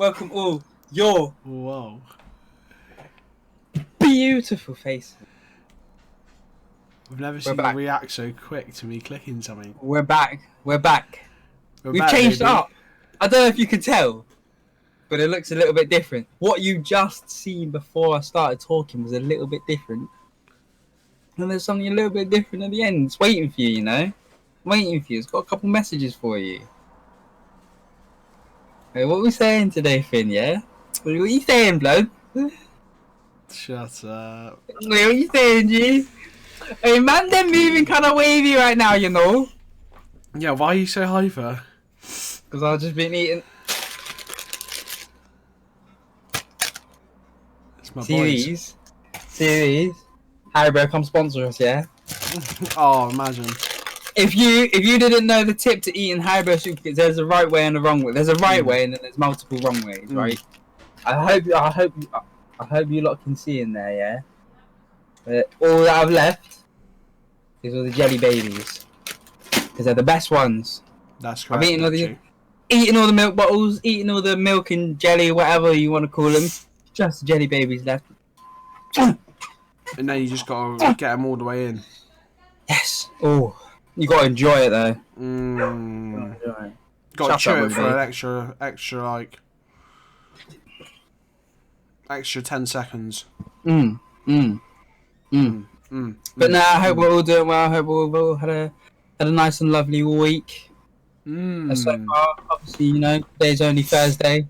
welcome all your Whoa. beautiful faces. I've never seen you react so quick to me clicking something. We're back. We've back, changed baby. up. I don't know if you can tell, but it looks a little bit different. What you just seen before I started talking was a little bit different. And there's something a little bit different at the end. It's waiting for you, you know? Waiting for you. It's got a couple messages for you. Hey, what are we saying today, Finn, yeah? What are you saying, blood? Shut up. What are you saying, G? Hey, man, they're moving kind of wavy right now, you know? Yeah, why are you so hyper? Because I've just been eating... It's my See boys. these? Haribo, come sponsor us, yeah? Oh, imagine. If you didn't know the tip to eating Haribo soup, there's a right way and a wrong way. There's a right way and then there's multiple wrong ways, right? I hope you lot can see in there, yeah. But all that I've left is all the jelly babies, because they're the best ones. That's correct. I've eaten all the milk bottles, eating all the milk and jelly, whatever you want to call them. Just the jelly babies left. And then you just gotta get them all the way in. Yes. Oh. You gotta enjoy it though. Gotta chew it for an extra 10 seconds. But now I hope we're all doing well. I hope we've all had a nice and lovely week. So far, obviously, you know, today's only Thursday.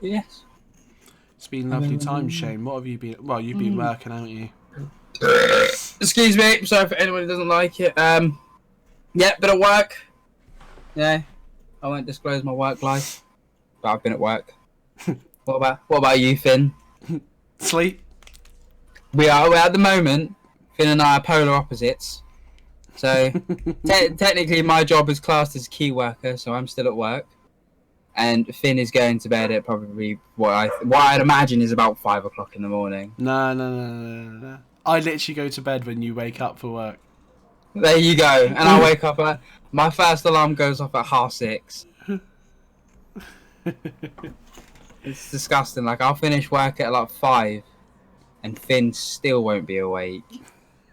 Yes. It's been lovely times, Shane. What have you been? Well, you've been working, haven't you? Excuse me, sorry for anyone who doesn't like it. Yeah, been at work. Yeah, I won't disclose my work life, but I've been at work. What about you, Finn? Sleep. We're at the moment, Finn and I are polar opposites. So technically, my job is classed as key worker, so I'm still at work, and Finn is going to bed at probably what I'd imagine is about 5 o'clock in the morning. No. I literally go to bed when you wake up for work. There you go. And I wake up at... My first alarm goes off at 6:30. It's disgusting. Like, I'll finish work at like 5. And Finn still won't be awake.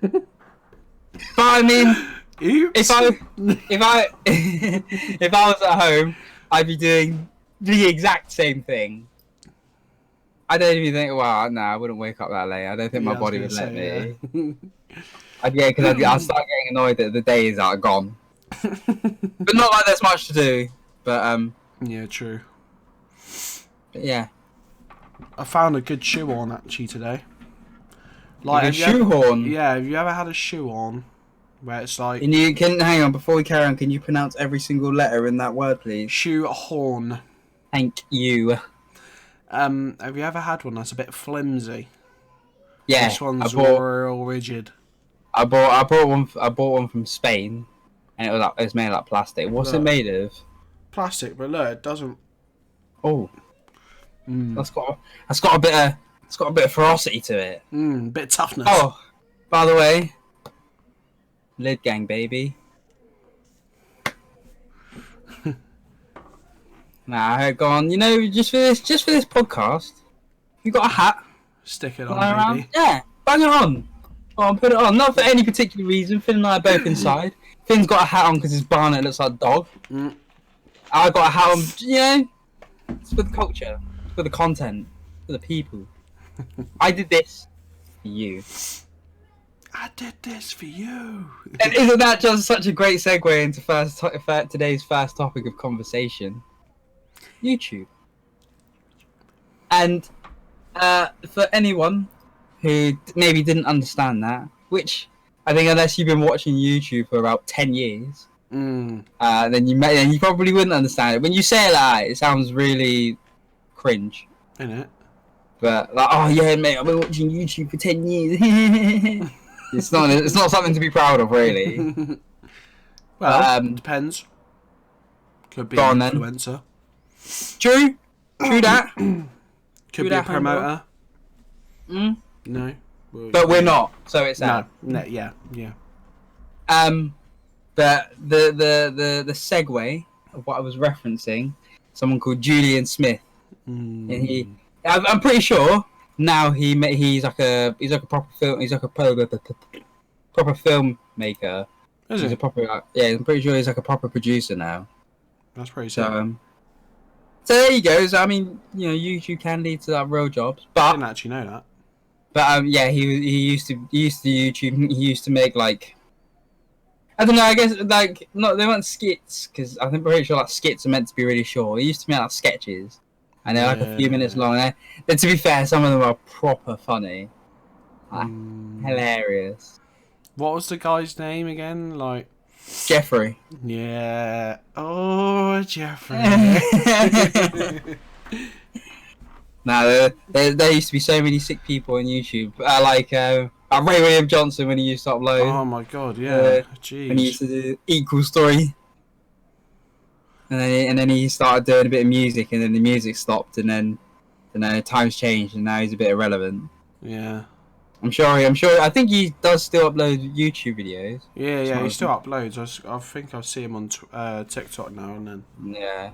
But I mean... Oops. If I was at home, I'd be doing the exact same thing. I don't even think, well, no, I wouldn't wake up that late. I don't think my body would let me. Yeah, because I'd start getting annoyed that the days are gone. But not like there's much to do. But, yeah, true. But yeah. I found a good shoe on, actually, today. Like a shoehorn? Yeah, have you ever had a shoe on where it's like... Hang on, before we carry on, can you pronounce every single letter in that word, please? Shoehorn. Thank you. Have you ever had one that's a bit flimsy? Yeah, this one's real rigid. I bought one from Spain, and it was made of like plastic. What's it made of? Plastic, but look, it doesn't. Oh, that's got a bit of ferocity to it. A bit of toughness. Oh, by the way, lid gang, baby. Nah, go on. You know, just for this podcast, you got a hat. Stick it on, baby. Yeah, bang it on. Oh, put it on. Not for any particular reason. Finn and I are both inside. Finn's got a hat on because his barnet looks like a dog. I got a hat on, you know, it's for the culture, it's for the content, for the people. I did this for you. I did this for you. And isn't that just such a great segue into today's first topic of conversation? YouTube. And for anyone who maybe didn't understand that, which I think unless you've been watching YouTube for about 10 years, then you probably wouldn't understand it. When you say it like that, it sounds really cringe. Innit? But like, oh yeah, mate, I've been watching YouTube for 10 years. It's not something to be proud of, really. Well, depends. Could be an influencer. True that. Could be a promoter. No. Well, but we're not, so it's out. No, yeah. But the segue of what I was referencing. Someone called Julian Smith, and I'm pretty sure now he's like a proper proper filmmaker. Is He's he? a proper I'm pretty sure he's like a proper producer now. That's pretty sick. So there you go. So I mean, you know, YouTube can lead to like real jobs, but I didn't actually know that. But yeah, he used to YouTube. He used to make like, I don't know. I guess like they weren't skits because I'm pretty sure like skits are meant to be really short. He used to make like sketches, and they're like a few minutes long. But to be fair, some of them are proper funny, hilarious. What was the guy's name again? Like Jeffrey. Yeah. Oh, Jeffrey. Now there used to be so many sick people on YouTube. Like Ray William Johnson when he used to upload. Oh my god, yeah. Jeez. When he used to do Equal Story. And then he started doing a bit of music, and then the music stopped, and then times changed, and now he's a bit irrelevant. Yeah. I'm sure. I think he does still upload YouTube videos. Yeah, he still uploads. I think I see him on TikTok now and then. Yeah.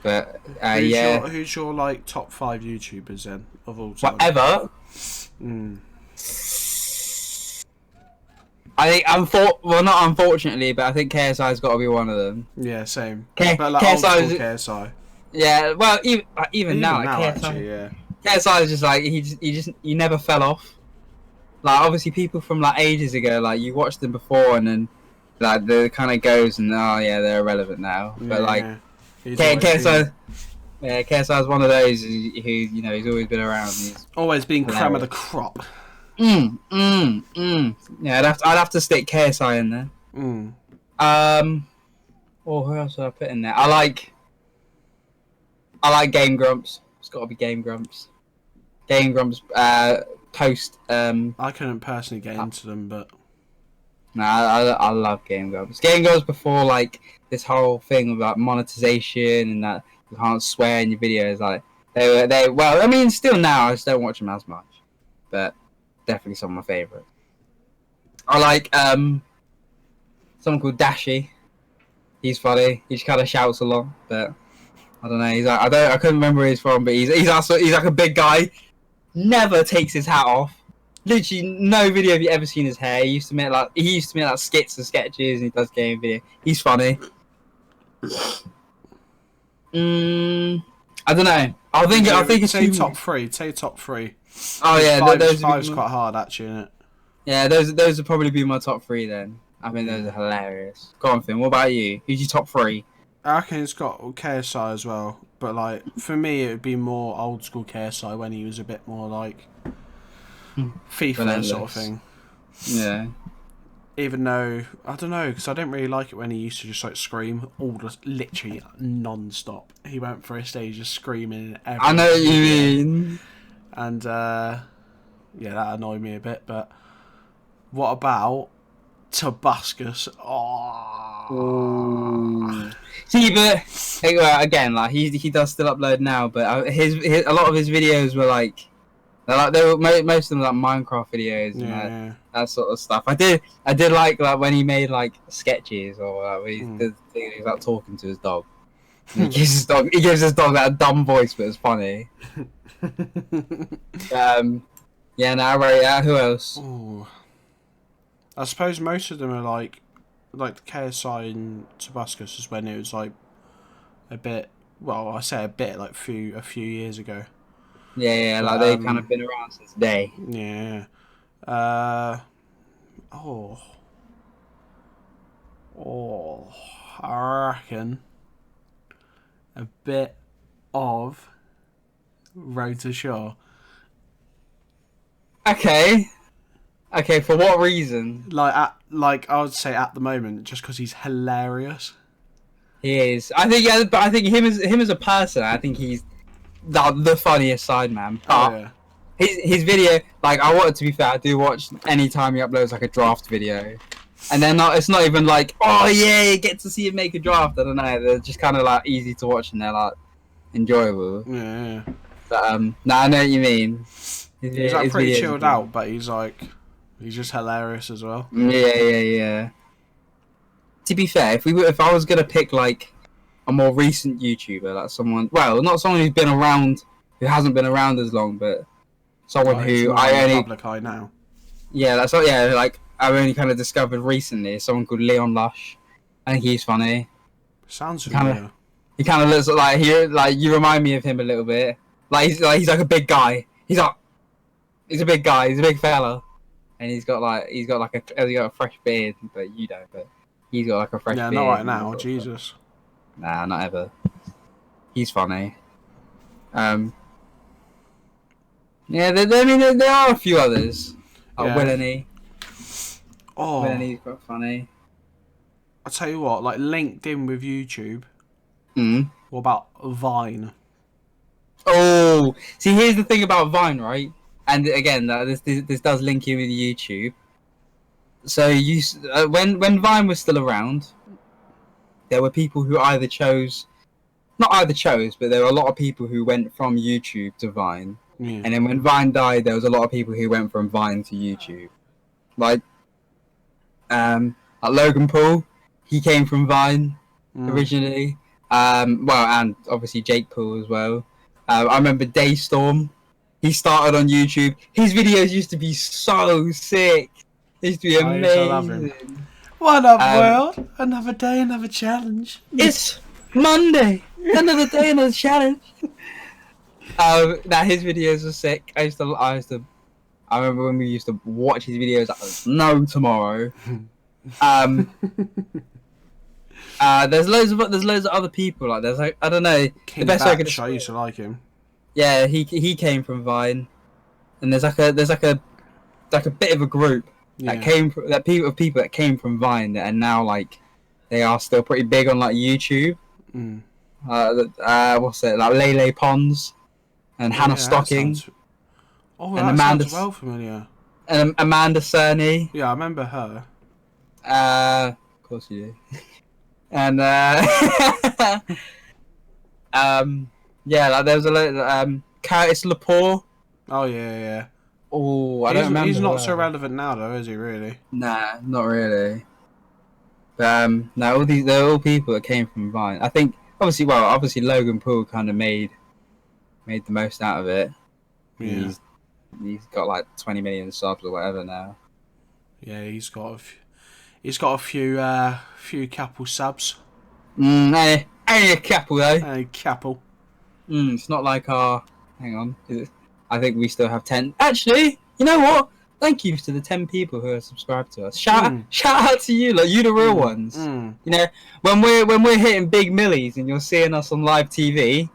But who's your like top 5 YouTubers then of all time? Whatever. I think not unfortunately, but I think KSI's got to be one of them. Yeah, same. But like KSI old school KSI. Yeah, well, even now, like, KSI, actually, yeah. KSI is just like he never fell off. Like obviously, people from like ages ago, like you watched them before, and then like the kind of goes and they're irrelevant now. But like KSI, KSI is one of those who he's always been around. He's always been creme of the crop. Yeah, I'd have to stick KSI in there. Or who else would I put in there? I like Game Grumps. It's got to be Game Grumps. Game Grumps post. I couldn't personally get into them, but I love Game Grumps. Game Grumps before like this whole thing about monetization and that you can't swear in your videos. Like they well, I mean, still now I just don't watch them as much, but definitely some of my favourites. I like someone called Dashy. He's funny. He just kind of shouts a lot, but I don't know. He's like I couldn't remember where he's from, but he's like a big guy. Never takes his hat off. Literally no video have you ever seen his hair. He used to make like skits and sketches, and he does game video. He's funny. I don't know. I think it's top 3. Say top 3. Oh yeah, five's quite hard actually, isn't it? Yeah, those would probably be my top 3 then. I mean, those are hilarious. Go on, Finn. What about you? Who's your top 3? I reckon it's got KSI as well, but like for me, it would be more old school KSI when he was a bit more like FIFA sort of thing. Yeah. Even though I don't know, because I didn't really like it when he used to just like scream literally non-stop. He went for a stage just screaming. I know what you mean. And yeah, that annoyed me a bit. But what about Tabascus? Oh. See, but again, like he does still upload now, but a lot of his videos were like most of them like Minecraft videos and that sort of stuff. I did like when he made like sketches or when he's like talking to his dog. He gives his dog that dumb voice, but it's funny. Who else? Ooh. I suppose most of them are like KSI and Tabascus is when it was like a bit. Well, I say a bit like a few years ago. Yeah, like they've kind of been around since day. Yeah. I reckon a bit of Road to Shore. Okay, for what reason? Like I would say at the moment, just because he's hilarious. He is. I think but I think him as a person, I think he's the funniest side man. But his video, like I want it to be fair, I do watch anytime he uploads like a draft video, and it's not even like you get to see him make a draft. I don't know. They're just kind of like easy to watch and they're like enjoyable. Yeah. But I know what you mean. He's like pretty chilled out, but he's just hilarious as well. Yeah. to be fair, if I was gonna pick like a more recent YouTuber, like someone, well, not someone who's been around, who hasn't been around as long, but someone It's who more I in the only, public eye now. yeah, that's what, yeah, like I've only kind of discovered recently. Is someone called Leon Lush. I think he's funny. Sounds familiar. He kind of looks like you remind me of him a little bit. He's like a big guy. He's a big guy. He's a big fella, and he's got a fresh beard, but you don't. But he's got like a fresh beard. Yeah, not right now. Jesus. Nah, not ever. He's funny. Yeah, there are a few others. Like Will and E. Oh, Will and E's quite funny. I tell you what, like linked in with YouTube. Mm. What about Vine? Oh, see, here's the thing about Vine, right? And again, this does link in with YouTube. So when Vine was still around, there were people who not either chose, but there were a lot of people who went from YouTube to Vine. Yeah. And then when Vine died, there was a lot of people who went from Vine to YouTube. Like Logan Paul, he came from Vine originally. Well, and obviously Jake Paul as well. I remember Daystorm. He started on YouTube. His videos used to be so sick. They used to be amazing. I love him. What up, world? Another day, another challenge. It's Monday. Another day, another challenge. Now his videos are sick. I remember when we used to watch his videos. Like, there's no tomorrow. There's loads of other people. Like there's like, I don't know. King the best way I could Batch, I used to like him. Yeah, he came from Vine, and there's like a bit of a group that people that came from Vine that are now like they are still pretty big on like YouTube. What's it like? Lele Pons and Hannah Stocking. That sounds well familiar. And Amanda Cerny. Yeah, I remember her. Of course you do. And yeah, like there was a lot. Curtis Lepore. Oh yeah. Oh, I don't remember. He's not so relevant now, though, is he? Really? Nah, not really. But no, they're all people that came from Vine. I think obviously Logan Paul kind of made the most out of it. Yeah. He's got like 20 million subs or whatever now. Yeah, he's got a few couple subs. Only a couple though. A couple. It's not like our. Hang on. I think we still have 10. Actually, you know what? Thank you to the 10 people who are subscribed to us. Shout out to you, like you the real ones. You know, when we're hitting big millies and you're seeing us on live TV,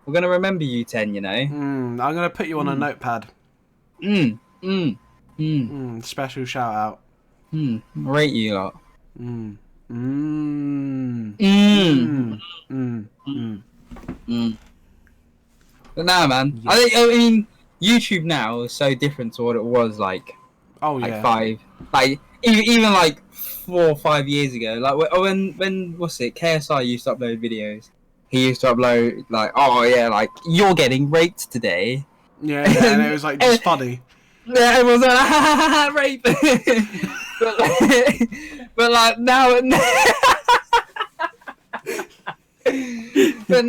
we're gonna remember you 10. You know. I'm gonna put you on a notepad. Special shout out. Rate you lot. But now, man, yeah. I mean, YouTube now is so different to what it was like. Oh yeah. Even like 4 or 5 years ago. Like when what's it? KSI used to upload videos. He used to upload like, oh yeah, like you're getting raped today. Yeah, and it was like just funny. Yeah, it was like rape. but like now. But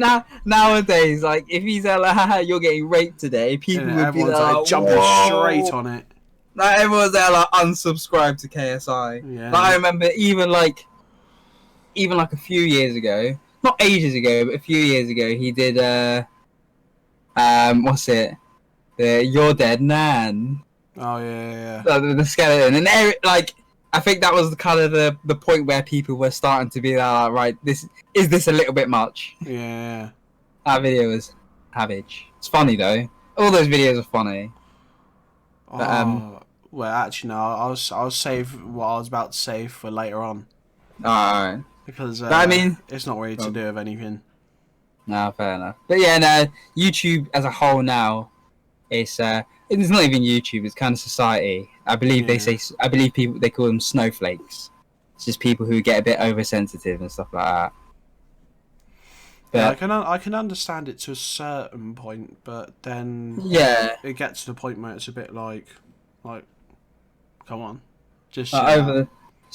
nowadays, like if he's like, you're getting raped today, people would be like jumping straight on it. Like everyone's there like unsubscribe to KSI. Yeah. Like I remember even like a few years ago, not ages ago, but a few years ago, he did what's it? The You're Dead Nan. Oh yeah. The skeleton, and like I think that was kind of the point where people were starting to be like, right, this a little bit much. Yeah. That video was savage. It's funny though. All those videos are funny. But, well, actually, no. I'll save what I was about to say for later on. Alright. Because I mean, it's not really to do with anything. No, fair enough. But yeah, no. YouTube as a whole now, it's not even YouTube. It's kind of society. I believe people they call them snowflakes. It's just people who get a bit oversensitive and stuff like that. But, yeah, I can understand it to a certain point, but then it gets to the point where it's a bit like, come on, just over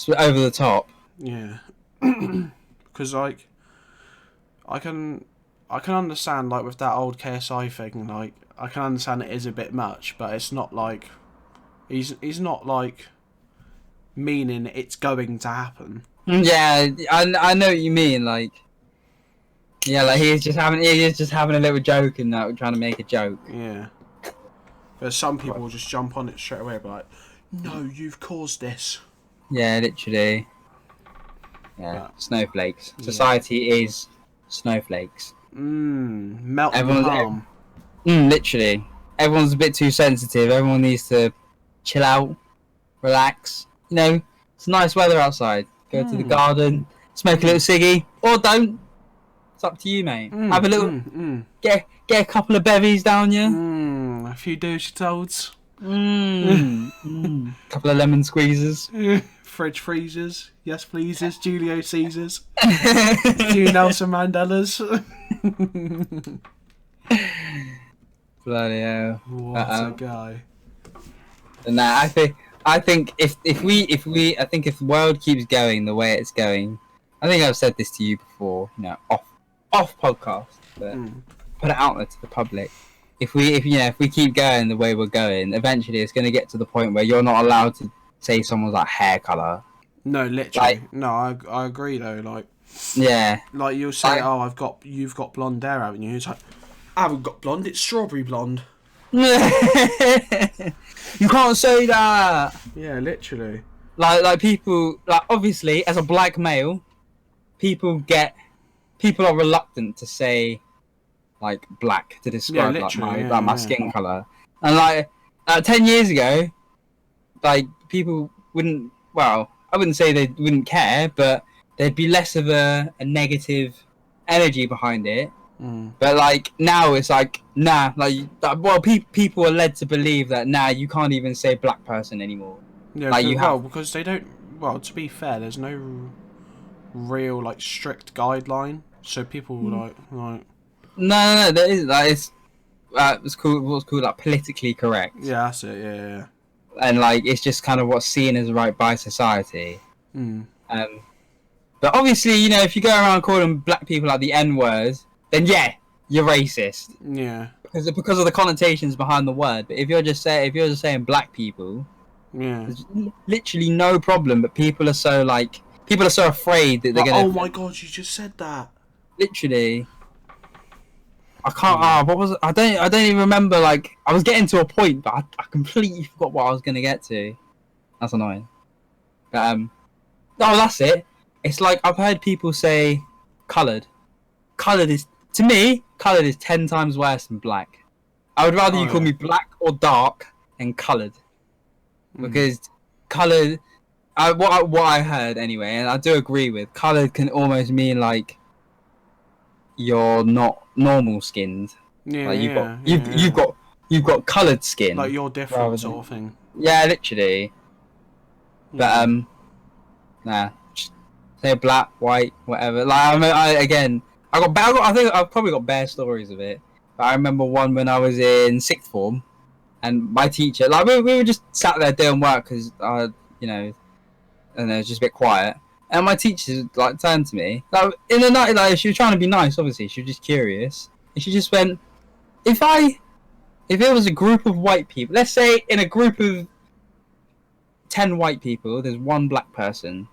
the top. Yeah. because like I can understand like with that old KSI thing, like I can understand it is a bit much, but it's not like he's not like meaning it's going to happen. Yeah, I know what you mean. Like, yeah, like he is just having a little joke and trying to make a joke. Yeah. But some people will just jump on it straight away, but like, no, you've caused this. Yeah, literally. Yeah, But, snowflakes. yeah. Society is snowflakes. Melting Everyone's palm. literally. Everyone's a bit too sensitive. Everyone needs to chill out, relax. You know, it's nice weather outside. Go to the garden, smoke a little ciggy, or don't. It's up to you, mate. Have a little, get a couple of bevies down you. A few douche toads. Couple of lemon squeezes. Fridge freezers. Yes, pleases. Julio Caesars. A few Nelson Mandelas. Bloody hell! What a guy. Nah, I think if the world keeps going the way it's going, I think I've said this to you before, you know, off podcast, but put it out there to the public. If we keep going the way we're going, eventually it's going to get to the point where you're not allowed to say someone's like hair color. No, literally. No, I agree though. Like, yeah, like you'll say, you've got blonde hair, haven't you? It's like, I haven't got blonde. It's strawberry blonde. you can't say that. Yeah, literally. Like people, like obviously as a black male, people are reluctant to say like black to describe my skin color. And like 10 years ago, like people wouldn't. Well, I wouldn't say they wouldn't care, but there'd be less of a negative energy behind it. But like now, it's like nah. Like people are led to believe that you can't even say black person anymore. Yeah, like, because they don't. Well, to be fair, there's no real like strict guideline, so people like. No, there is. Like it's called what's called like politically correct. Yeah, that's it. Yeah. And like it's just kind of what's seen as right by society. But obviously, you know, if you go around calling black people like the N-word, then yeah, you're racist. Yeah. Because of the connotations behind the word. But if you're just saying black people, yeah, there's literally no problem. But people are so afraid that they're gonna. Oh my god, you just said that. Literally. I can't. What was it? I don't even remember. Like I was getting to a point, but I completely forgot what I was gonna get to. That's annoying. But that's it. It's like I've heard people say, coloured. Coloured is 10 times worse than black. I would rather you call me black or dark than coloured, because coloured. What I heard anyway, and I do agree with, coloured can almost mean like you're not normal skinned. Yeah, like you've got coloured skin. Like you're different sort of thing. Yeah, literally. But nah, just say black, white, whatever. Like I think I've probably got bare stories of it. But I remember one when I was in 6th form, and my teacher, like we were just sat there doing work because you know, and it was just a bit quiet. And my teacher like turned to me, like in the night, like she was trying to be nice. Obviously, she was just curious, and she just went, "If it was a group of white people, let's say in a group of 10 white people, there's one black person.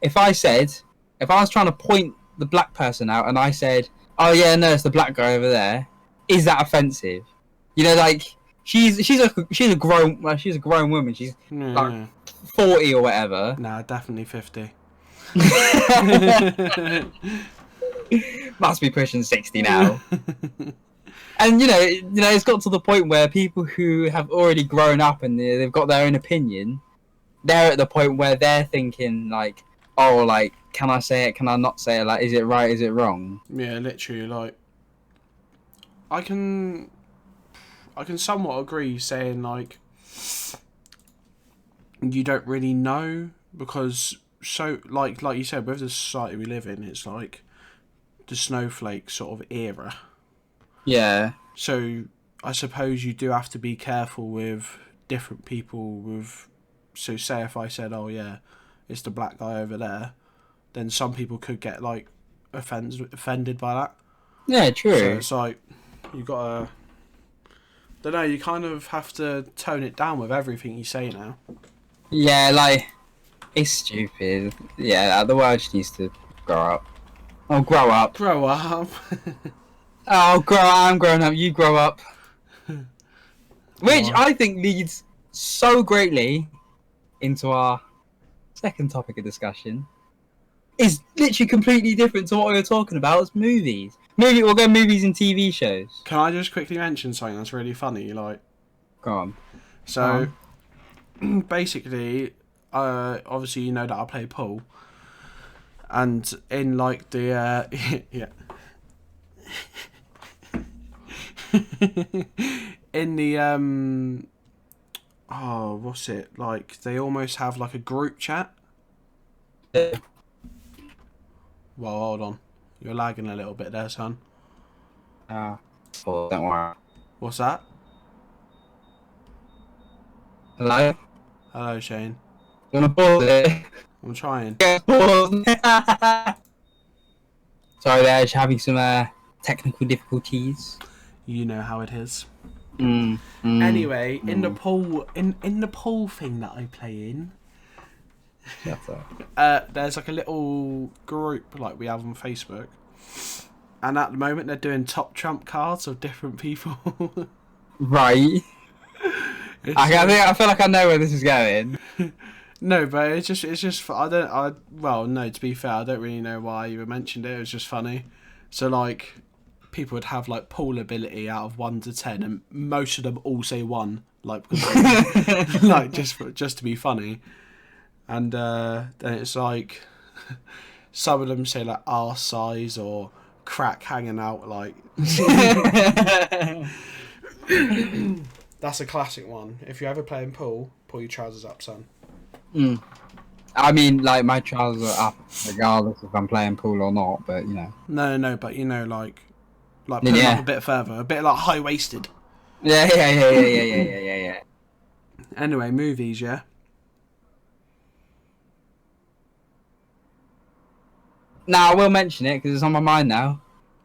If I was trying to point the black person out, and I said, oh yeah, no, it's the black guy over there, is that offensive? You know, like she's a grown woman. She's like 40 or whatever. Nah, definitely 50. Must be pushing 60 now. And you know, it's got to the point where people who have already grown up and they've got their own opinion, they're at the point where they're thinking like, oh, like, can I say it? Can I not say it? Like, is it right? Is it wrong? Yeah, literally. Like, I can somewhat agree saying like you don't really know, because so like you said, with the society we live in, it's like the snowflake sort of era. Yeah. So I suppose you do have to be careful with different people. So say if I said, oh yeah, it's the black guy over there, then some people could get like offended by that. Yeah, true. So it's like you gotta. Don't know. You kind of have to tone it down with everything you say now. Yeah, like it's stupid. Yeah, the world just needs to grow up. Oh, grow up. Grow up. Oh, I'm growing up. You grow up. Which I think leads so greatly into our second topic of discussion. Is literally completely different to what we were talking about. It's movies. We'll go movies and TV shows. Can I just quickly mention something that's really funny? Like, Go on. So, basically, obviously you know that I play pool, and in like the yeah, in the oh, what's it like? They almost have like a group chat. Yeah. Well, hold on, you're lagging a little bit there, son. Oh, don't worry. What's that? Hello? Hello, Shane. You wanna pause it? I'm trying. Pause. Sorry, there, just having some technical difficulties. You know how it is. Anyway, in the pool, in the pool thing that I play in, shut up. there's like a little group like we have on Facebook, and at the moment they're doing top trump cards of different people. Right. I feel like I know where this is going. No, but it's just well, no, to be fair, I don't really know why you mentioned it. It was just funny. So like, people would have like pool ability out of 1 to 10, and most of them all say 1, like because like just to be funny. And then it's like some of them say like arse size or crack hanging out, like. That's a classic one. If you're ever playing pool, pull your trousers up, son. I mean, like, my trousers are up regardless if I'm playing pool or not, but you know. No, but you know, like put them up a bit further, a bit like high waisted. Yeah. Anyway, movies, yeah. Now I will mention it because it's on my mind now.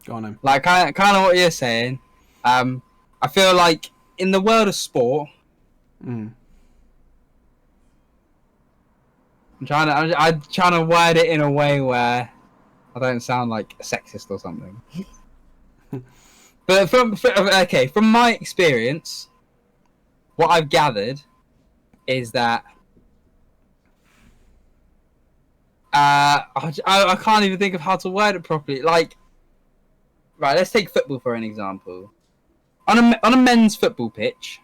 Go on then. Like kind of what you're saying. I feel like in the world of sport, I'm trying to word it in a way where I don't sound like a sexist or something. But from my experience, what I've gathered is that I can't even think of how to word it properly. Like, right, let's take football for an example. On a men's football pitch,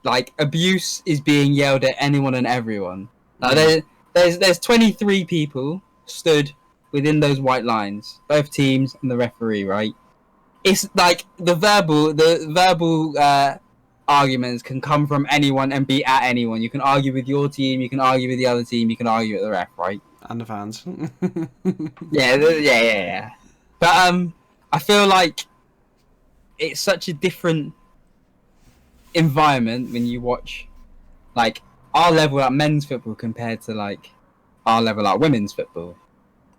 like, abuse is being yelled at anyone and everyone. Now, there's 23 people stood within those white lines, both teams and the referee, right? It's like the verbal arguments can come from anyone and be at anyone. You can argue with your team, you can argue with the other team, you can argue with the ref, right? And the fans. Yeah. But I feel like it's such a different environment when you watch, like, our level at men's football compared to like our level at women's football.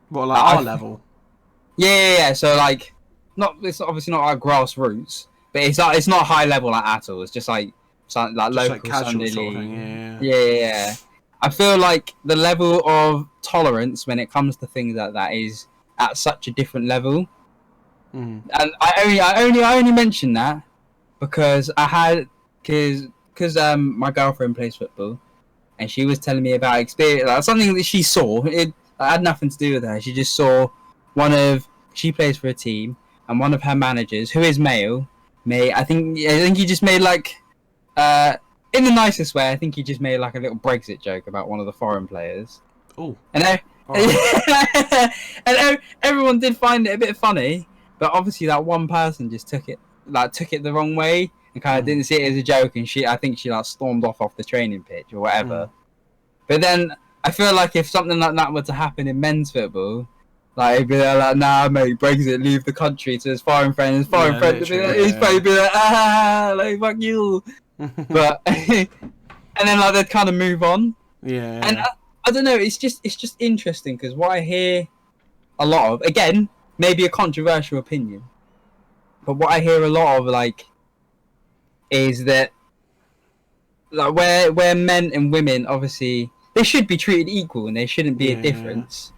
What, like our level? Yeah. So like, it's obviously not like grassroots, but it's not high level at all. It's just like local, like casual Sunday sort of league. thing. Yeah. I feel like the level of tolerance when it comes to things like that is at such a different level. And I only mention that because my girlfriend plays football, and she was telling me about experience, like, something that she saw. It had nothing to do with her. She just saw she plays for a team, and one of her managers, who is male, I think he just made like, in the nicest way, I think he just made like a little Brexit joke about one of the foreign players. Oh. And everyone did find it a bit funny, but obviously that one person just took it the wrong way and kind of didn't see it as a joke, and I think she like stormed off the training pitch or whatever. But then I feel like if something like that were to happen in men's football, like, it'd be like, nah, mate, Brexit, leave the country to his foreign friends. He'd probably be like, like, fuck you. But and then like they'd kind of move on. Yeah. And I don't know. It's just interesting because what I hear a lot of, again, maybe a controversial opinion, but what I hear a lot of like is that like where men and women obviously they should be treated equal and there shouldn't be a difference,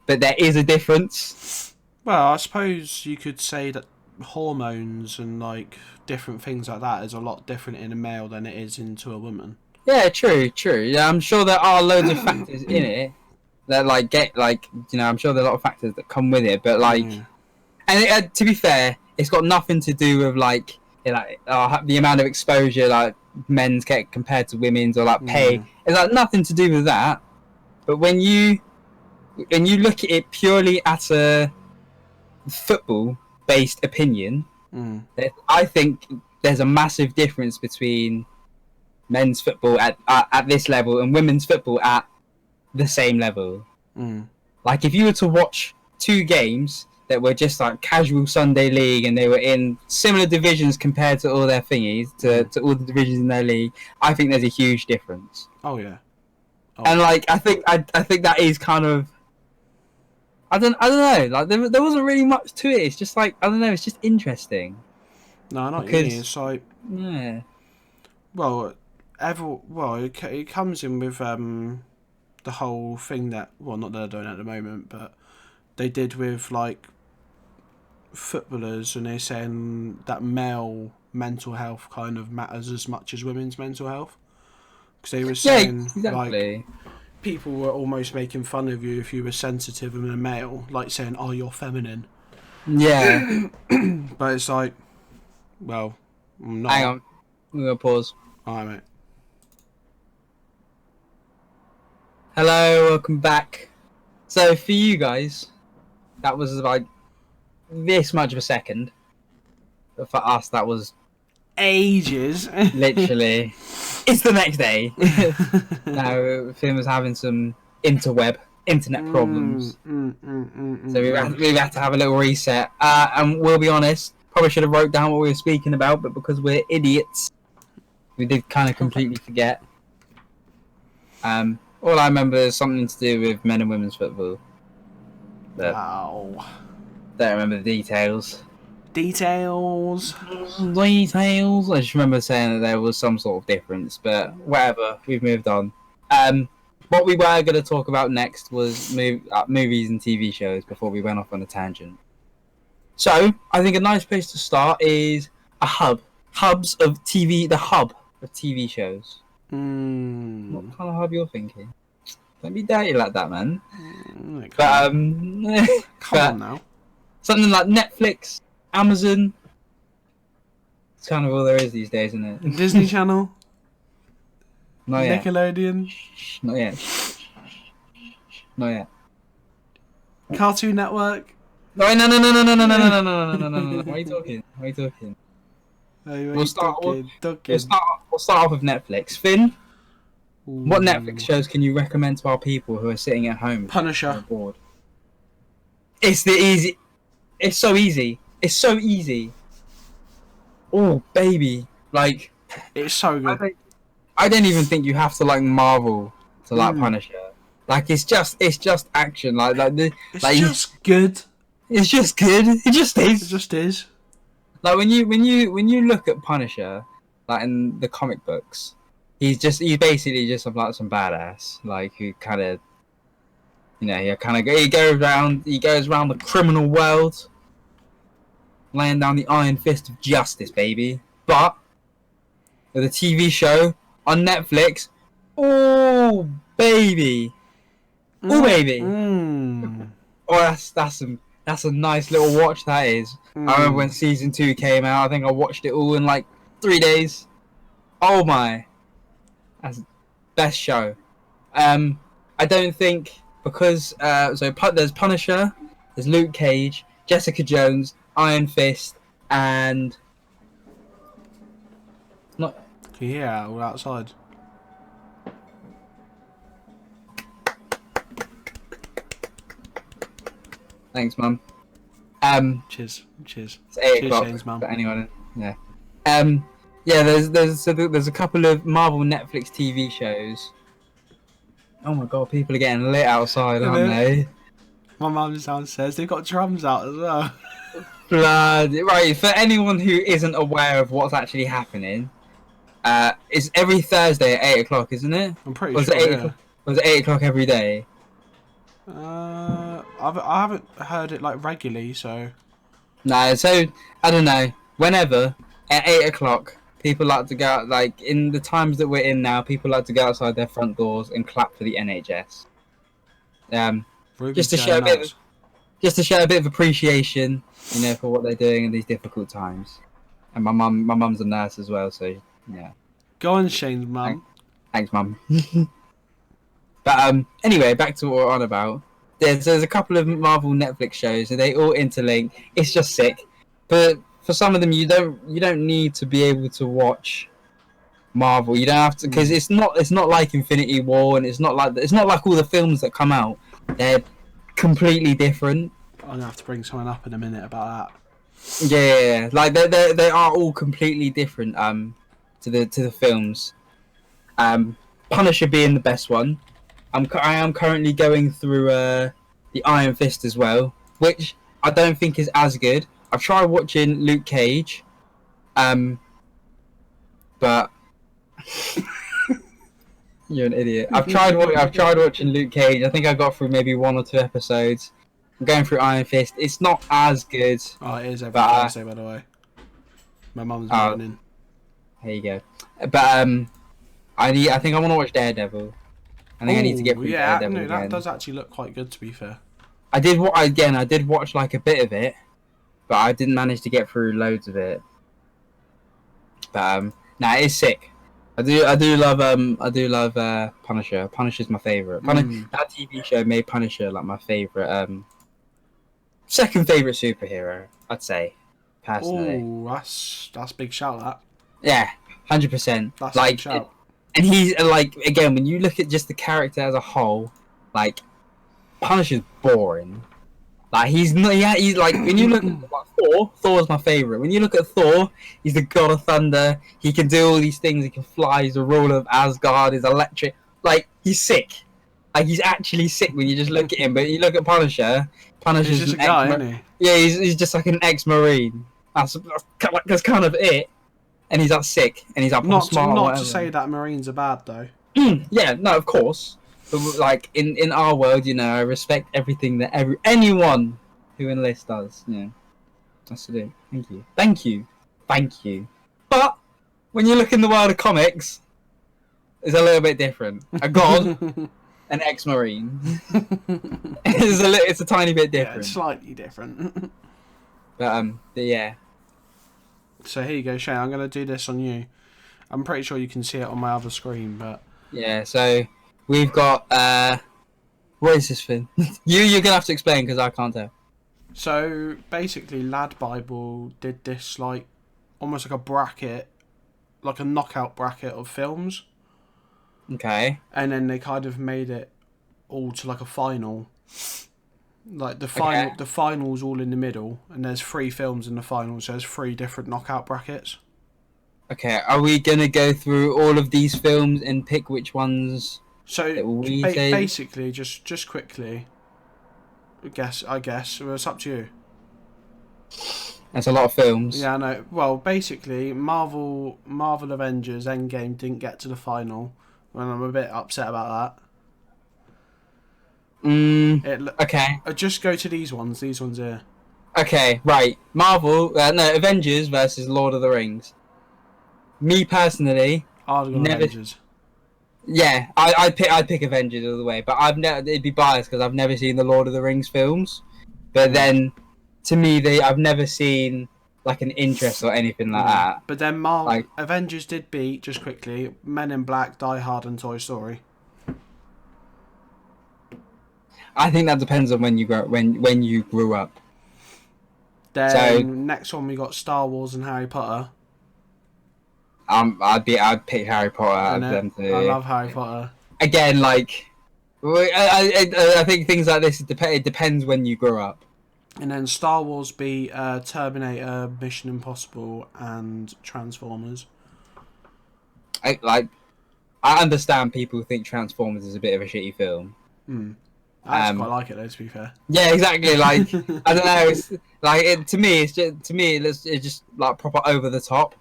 but there is a difference. Well, I suppose you could say that hormones and like different things like that is a lot different in a male than it is into a woman. Yeah, true. Yeah, I'm sure there are loads of factors in it that like get like I'm sure there are a lot of factors that come with it, but like, and to be fair, it's got nothing to do with like the amount of exposure like men's get compared to women's or like pay. It's like nothing to do with that. But when you look at it purely at a football based opinion, I think there's a massive difference between men's football at this level and women's football at the same level. Like if you were to watch two games that were just like casual Sunday league and they were in similar divisions compared to all their thingies to all the divisions in their league, I think there's a huge difference. Oh yeah. And like I think that is kind of I don't know, like there wasn't really much to it. It's just like I don't know, it's just interesting. No, not because, it's like it comes in with the whole thing that not that they're doing at the moment, but they did with like footballers, and they're saying that male mental health kind of matters as much as women's mental health, because they were saying like people were almost making fun of you if you were sensitive and a male, like saying, "Oh, you're feminine." Yeah, but it's like, well, I'm not. Hang on, we're gonna pause. Alright, mate. Hello, welcome back. So for you guys, that was like this much of a second. But for us, that was ages. Literally, it's the next day. Now, Finn was having some internet problems, so we've had to have a little reset. And we'll be honest, probably should have wrote down what we were speaking about, but because we're idiots, we did kind of completely forget. All I remember is something to do with men and women's football. But don't remember the details. Details. I just remember saying that there was some sort of difference, but whatever. We've moved on. What we were going to talk about next was movies and TV shows before we went off on a tangent. So I think a nice place to start is a hubs of TV. The hub of TV shows. What kind of hub you're thinking? Don't be dirty like that, man. But come on now. Something like Netflix, Amazon. It's kind of all there is these days, isn't it? Disney Channel. Not yet. Nickelodeon. Not yet. Not yet. Cartoon Network. No. Why are you talking? We'll start off with Netflix. Finn, what Netflix shows can you recommend to our people who are sitting at home? Punisher. Bored? It's so easy. Oh, baby. Like, it's so good. I don't even think you have to like Marvel to like Punisher. Like, it's just action. It's just good. It's just good. It just is. It just is. Like when you look at Punisher, like in the comic books, he's basically just like some badass, like who kind of, he goes around the criminal world, laying down the iron fist of justice, baby. But with a TV show on Netflix, oh baby, oh that's a nice little watch, that is. I remember when season 2 came out, I think I watched it all in like 3 days. Oh my. That's the best show. I don't think, because, there's Punisher, there's Luke Cage, Jessica Jones, Iron Fist, and... Yeah, all outside. Thanks, Mum. Cheers. It's 8 o'clock. James, Mum. For anyone, yeah. There's a couple of Marvel Netflix TV shows Oh my god, people are getting lit outside, Isn't aren't it? they? My mum's downstairs. They've got drums out as well. Blood. Right, for anyone who isn't aware of what's actually happening, it's every Thursday at 8 o'clock, isn't it? I'm pretty Was sure. it 8 Yeah. o'clock? Was it 8 o'clock every day? I haven't heard it like regularly, so. No, so I don't know. Whenever at 8 o'clock, people like to go out. Like in the times that we're in now, people like to go outside their front doors and clap for the NHS. Ruby's Just to going show a bit, nuts. just to show a bit of appreciation, you know, for what they're doing in these difficult times. And my mum's a nurse as well, so yeah. Go on, Shane's mum. Thanks, mum. But anyway, back to what we're on about. There's a couple of Marvel Netflix shows, and they all interlink. It's just sick. But for some of them, you don't need to be able to watch Marvel. You don't have to, because it's not like Infinity War, and it's not like all the films that come out. They're completely different. I'm gonna have to bring someone up in a minute about that. Yeah, like they are all completely different. To the films. Punisher being the best one. I am currently going through the Iron Fist as well, which I don't think is as good. I've tried watching Luke Cage, but you're an idiot. I've tried watching Luke Cage. I think I got through maybe 1 or 2 episodes. I'm going through Iron Fist. It's not as good. Oh, it is every But, Thursday, by the way. My mum's moaning. There you go. But I think I want to watch Daredevil. I think I need to get through Daredevil no, again. that does actually look quite good, to be fair. I did watch like a bit of it, but I didn't manage to get through loads of it. But it is sick. I do love Punisher. Punisher's my favorite. That TV show made Punisher like my favorite, second favorite superhero, I'd say, personally. Oh, that's a big shout. That. Yeah, 100%. That's a big shout. And he's like, again, when you look at just the character as a whole, like Punisher's boring. Like he's not. Yeah, he's like when you look at like, Thor's my favorite. When you look at Thor, he's the god of thunder. He can do all these things. He can fly. He's the ruler of Asgard. He's electric. Like he's sick. Like he's actually sick when you just look at him. But you look at Punisher. Punisher's just a guy, isn't he? Yeah, he's just like an ex-marine. That's kind of it. And he's that sick. And he's that smart. Not to say that Marines are bad though. Yeah, no, of course. But like in our world, you know, I respect everything that anyone who enlists does. Yeah, that's it. Thank you. But when you look in the world of comics, it's a little bit different. A god, an ex-marine. It's a tiny bit different. Yeah, it's slightly different. But yeah. So here you go, Shane. I'm gonna do this on you. I'm pretty sure you can see it on my other screen, but yeah. So we've got what is this thing? You're gonna have to explain because I can't tell. So basically, Lad Bible did this like almost like a bracket, like a knockout bracket of films. Okay. And then they kind of made it all to like a final. Like the final's all in the middle, and there's 3 films in the final, so there's 3 different knockout brackets. Okay, are we gonna go through all of these films and pick which ones? So basically, just quickly. I guess well, it's up to you. That's a lot of films. Yeah, I know. Well, basically, Marvel Avengers Endgame didn't get to the final, and I'm a bit upset about that. Okay. Just go to these ones. These ones here. Okay, right. Marvel, Avengers versus Lord of the Rings. Me personally, Avengers. Yeah, I'd pick Avengers all the way, but it'd be biased because I've never seen the Lord of the Rings films. But then, to me, I've never seen like an interest or anything like that. But then Avengers did beat, just quickly, Men in Black, Die Hard, and Toy Story. I think that depends on when you grew up. Then next one we got Star Wars and Harry Potter. I'd pick Harry Potter out of them too. I love Harry Potter. Again, like, I think things like this it depends when you grew up. And then Star Wars beat Terminator, Mission Impossible, and Transformers. I understand people think Transformers is a bit of a shitty film. I actually quite like it though, to be fair. Yeah, exactly. Like I don't know. It's like to me, it's just like proper over the top,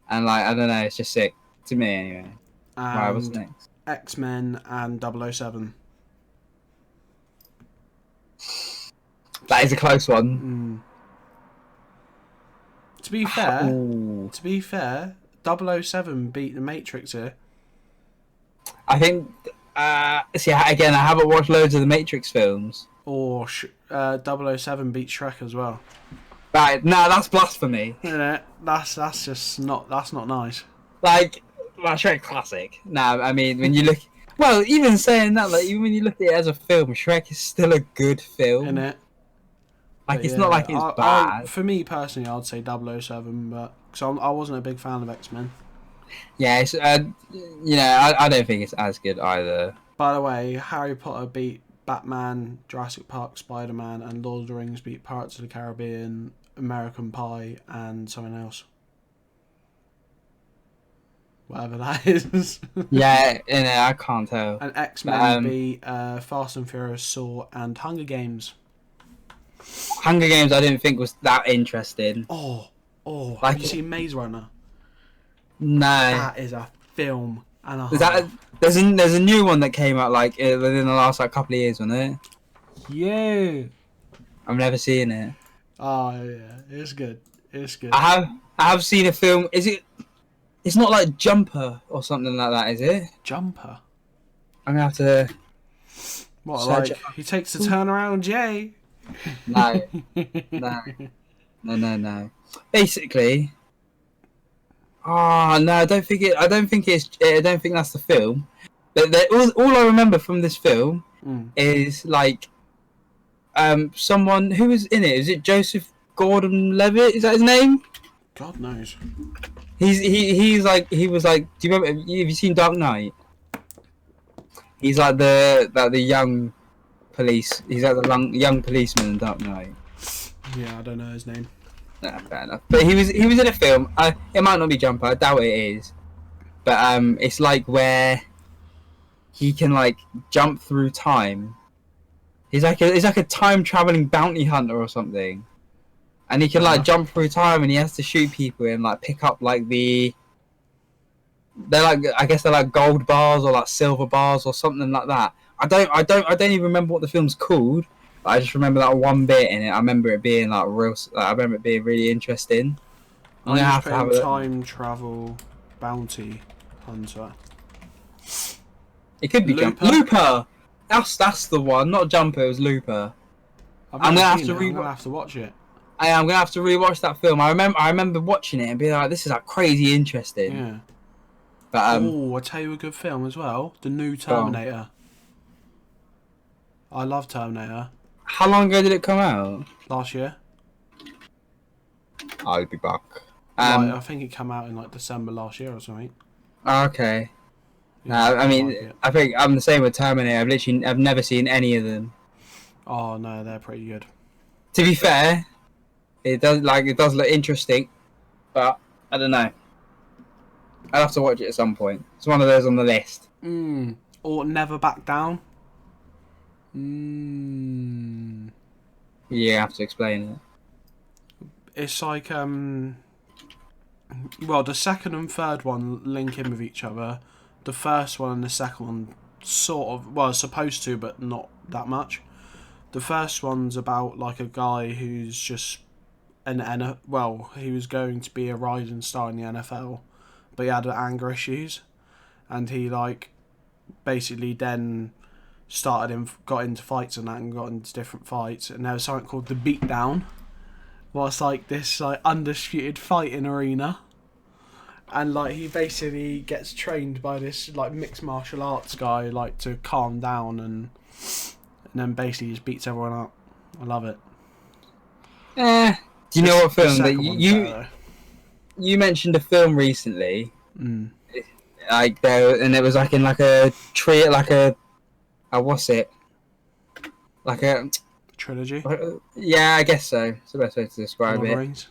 and like I don't know. It's just sick to me anyway. Right, what's And next? X-Men and 007. That is a close one. To be fair, Ooh. 007 beat the Matrix here. I think. See, again, I haven't watched loads of the Matrix films. Or 007 beat Shrek as well. Right, no, that's blasphemy. Yeah, that's just not nice. Like Shrek classic. No, I mean when you look. Well, even saying that, like even when you look at it as a film, Shrek is still a good film. In it. Like But it's not like it's bad. for me personally, I'd say 007, but because I wasn't a big fan of X-Men. Yeah, it's, you know, I don't think it's as good either. By the way, Harry Potter beat Batman, Jurassic Park, Spider-Man, and Lord of the Rings beat Pirates of the Caribbean, American Pie, and something else. Whatever that is. Yeah, you know, I can't tell. And X-Men beat Fast and Furious, Saw, and Hunger Games. Hunger Games, I didn't think was that interesting. Oh, Like, have you seen Maze Runner? No. That is a film and a half. Is that there's a new one that came out like within the last like couple of years, wasn't it? Yeah. I've never seen it. Oh yeah, it's good. It's good. I have seen a film. Is it? It's not like Jumper or something like that, is it? Jumper. I'm gonna have to. What, like he takes the turnaround, Jay? No. No. Basically. Oh no, I don't think that's the film. But all I remember from this film is like someone who was in it. Is it Joseph Gordon-Levitt? Is that his name? God knows. He was like. Do you remember? Have you seen Dark Knight? He's like the young police. He's like the young policeman in Dark Knight. Yeah, I don't know his name. Nah, fair enough. But he was in a film. It might not be Jumper. I doubt it is. But it's like where he can like jump through time. He's like a time traveling bounty hunter or something, and he can like jump through time, and he has to shoot people and like pick up like they're like I guess they're like gold bars or like silver bars or something like that. I don't even remember what the film's called. I just remember that one bit in it. I remember it being like real. I remember it being really interesting. I'm gonna have to have a time travel bounty hunter. It could be Looper. That's the one, not Jumper. It was Looper. I'm gonna have to watch it. I'm gonna have to rewatch that film. I remember watching it and being like, "This is like crazy interesting." Yeah. But I'll tell you a good film as well. The new Terminator. I love Terminator. How long ago did it come out? Last year. I'll be back. I think it came out in like December last year or something. Okay. Yeah, I mean, I think I'm the same with Terminator. I've never seen any of them. Oh no, they're pretty good. To be fair, it does look interesting, but I don't know. I'll have to watch it at some point. It's one of those on the list. Or Never Back Down. Yeah, I have to explain it. It's like well, the second and third one link in with each other. The first one and the second one sort of, well, supposed to, but not that much. The first one's about like a guy who's just he was going to be a rising star in the NFL, but he had anger issues, and he like basically then got into fights and that, and got into different fights, and there was something called the Beatdown, was like this like undisputed fighting arena. And like he basically gets trained by this like mixed martial arts guy like to calm down, and then basically just beats everyone up. I love it. Do you know what film that you mentioned a film recently? Like there, and it was like in like a tree, like a what's it? Like a trilogy. Yeah, I guess so. It's the best way to describe it. Rings.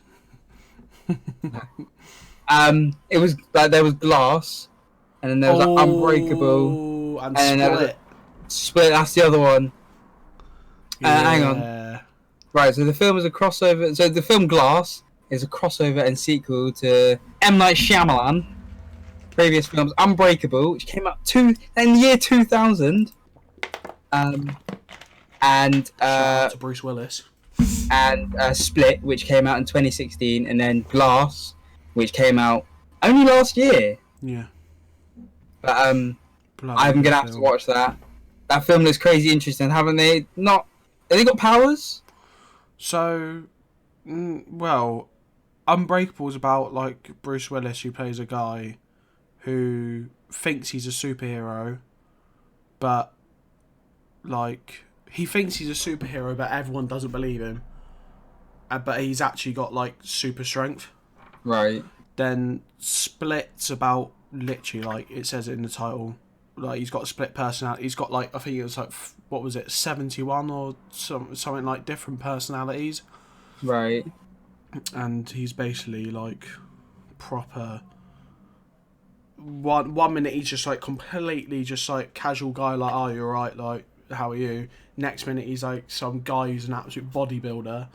It was like there was glass, and then there was like Unbreakable, and and then there was Split. Split. That's the other one. Hang on. Yeah. Right, so the film is a crossover. So the film Glass is a crossover and sequel to M. Night Shyamalan. Previous films, Unbreakable, which came out in the year 2000, and Shout out to Bruce Willis. and Split, which came out in 2016, and then Glass, which came out only last year. Yeah. But I'm Bloody gonna good have to film. watch that. That film looks crazy interesting, haven't they? Not have they got powers? So, well, Unbreakable is about like Bruce Willis, who plays a guy who thinks he's a superhero, but like he thinks he's a superhero, but everyone doesn't believe him. But he's actually got like super strength. Right. Then Split's about literally like it says it in the title, like he's got a split personality. He's got like I think it was like what was it 71 or something like different personalities. Right. And he's basically like proper. One minute he's just like completely just like casual guy, like, oh, you're right, like, how are you? Next minute he's like some guy who's an absolute bodybuilder.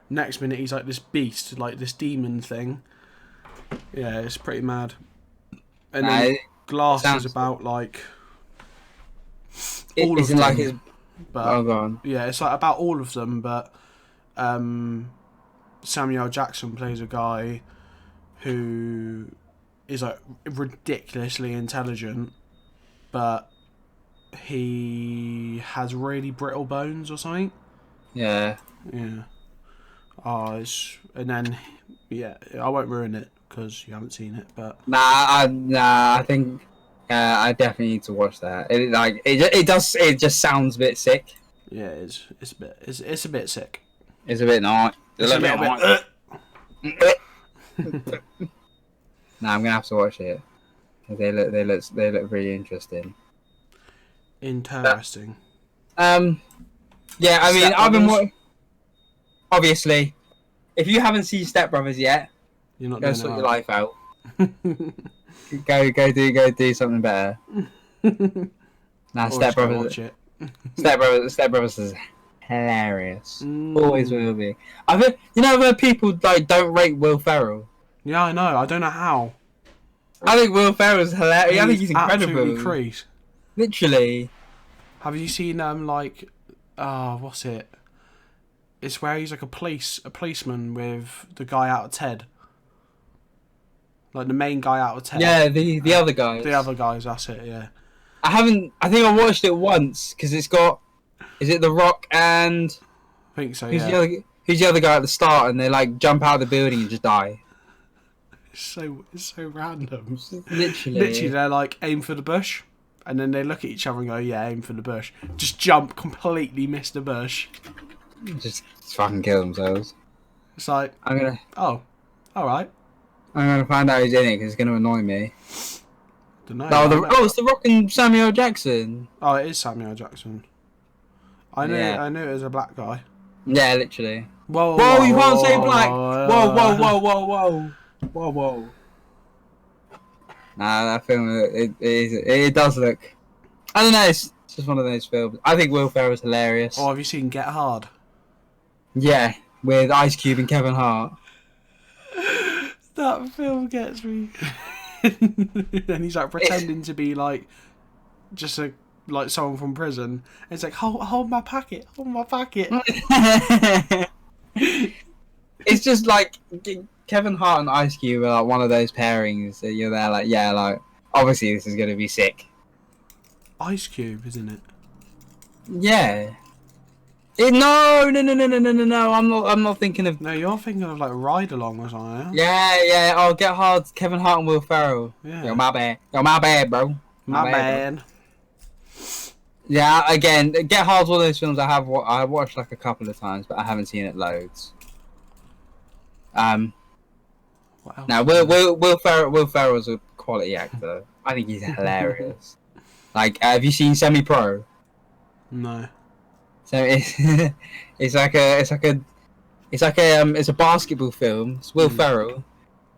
Next minute he's like this beast, like this demon thing. Yeah, it's pretty mad. And then Glass is about like all of them. Like his... But oh, go on. yeah, it's like about all of them, but Samuel L. Jackson plays a guy who is like ridiculously intelligent, but he has really brittle bones or something. Yeah. Yeah. And then yeah, I won't ruin it because you haven't seen it, but I think I definitely need to watch that. It just sounds a bit sick. yeah, it's a bit sick. It's a bit not. It's a little bit. Nah, I'm gonna have to watch it. They look really interesting. Interesting. Yeah, I mean, Step I've been Brothers? obviously, if you haven't seen Step Brothers yet, You're not go doing sort it your right. life out. go do something better. Nah, Or Step just go Brothers. watch it. Step Brothers is hilarious. Always will be. I've heard people like don't rate Will Ferrell. Yeah, I know. I don't know how. I think Will Ferrell's hilarious. I think he's absolutely incredible. crease. Literally. Have you seen like what's it? It's where he's like a policeman with the guy out of Ted. Like the main guy out of Ted. Yeah, the other guys. The other guys, that's it, yeah. I think I watched it once because it's got. Is it The Rock and I think so, who's yeah. the other guy at the start and they like jump out of the building and just die. It's so random. Literally, they're like aim for the bush, and then they look at each other and go, "Yeah, aim for the bush." Just jump, completely miss the bush. just fucking kill themselves. It's like, I'm gonna find out who's in it because it's gonna annoy me. Don't know. It's The Rock and Samuel L. Jackson. Oh, it is Samuel Jackson. I knew it was a black guy. Yeah, literally. Whoa, You can't say black. Whoa. Nah, that film it does look. I don't know. It's just one of those films. I think Will Ferrell's hilarious. Oh, have you seen Get Hard? Yeah, with Ice Cube and Kevin Hart. That film gets me. And he's like pretending to be like just like someone from prison. And it's like hold my packet. It's just like Kevin Hart and Ice Cube are like one of those pairings that you're there like, yeah, like obviously this is gonna be sick. Ice Cube, isn't it? Yeah. No. I'm not thinking of. No, you're thinking of like Ride Along or something. Yeah. Oh, Get Hard. Kevin Hart and Will Ferrell. Yeah. Yo, my bad, bro. My bad. Bro. Yeah. Again, Get Hard's one of those films I watched like a couple of times, but I haven't seen it loads. What else? Now Will Ferrell's a quality actor. I think he's hilarious. Like, have you seen Semi Pro? No. So it's a basketball film. It's Will Ferrell,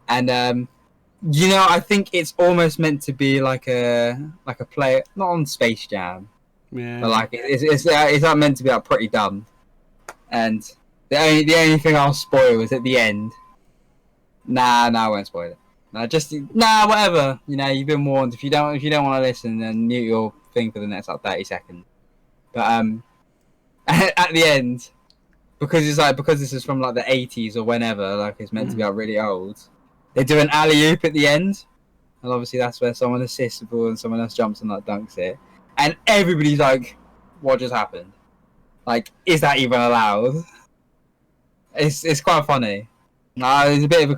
and You know, I think it's almost meant to be like a play, not on Space Jam, Yeah. but like it's not meant to be like pretty dumb. And the only thing I'll spoil is at the end. Nah, I won't spoil it. Whatever. You know, you've been warned. If you don't want to listen, then mute your thing for the next like 30 seconds. But at the end, because this is from like the 80s or whenever, like it's meant to be like really old. They do an alley-oop at the end, and obviously that's where someone assists the ball and someone else jumps and like dunks it, and everybody's like, "What just happened? Like, is that even allowed?" It's quite funny. It's a bit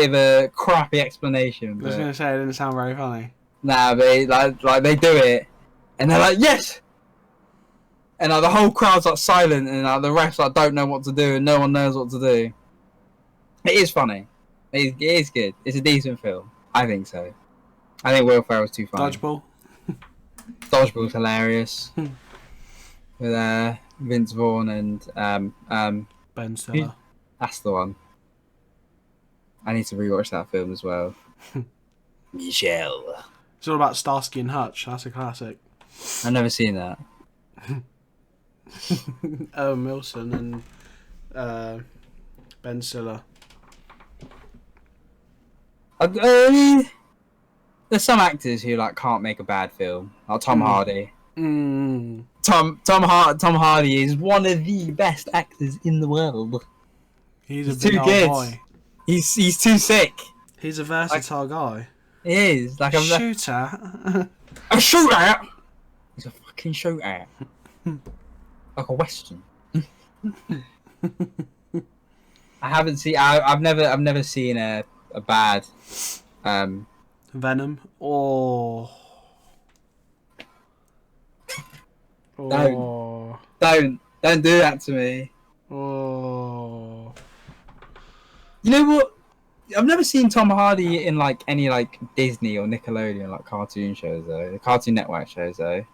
of a crappy explanation. I was gonna say it didn't sound very funny. Nah, but like they do it, and they're like, "Yes!" And like the whole crowd's like silent, and like the refs like don't know what to do, and no one knows what to do. It is funny. It is good. It's a decent film. I think so. I think Will Ferrell's too funny. Dodgeball. Dodgeball's hilarious. With Vince Vaughn and Ben Stiller. That's the one. I need to rewatch that film as well. Michelle. It's all about Starsky and Hutch. That's a classic. I've never seen that. Owen Wilson and Ben Stiller. There's some actors who like can't make a bad film, like Tom Hardy. Tom Hardy is one of the best actors in the world. He's too good. Boy. He's too sick. He's a versatile guy. He is like a shooter. A shooter. He's a fucking shooter. Like a western. I've never seen a bad Venom. Oh. Don't do that to me. Oh. You know what? I've never seen Tom Hardy in like any like Disney or Nickelodeon like cartoon shows though. Cartoon Network shows though.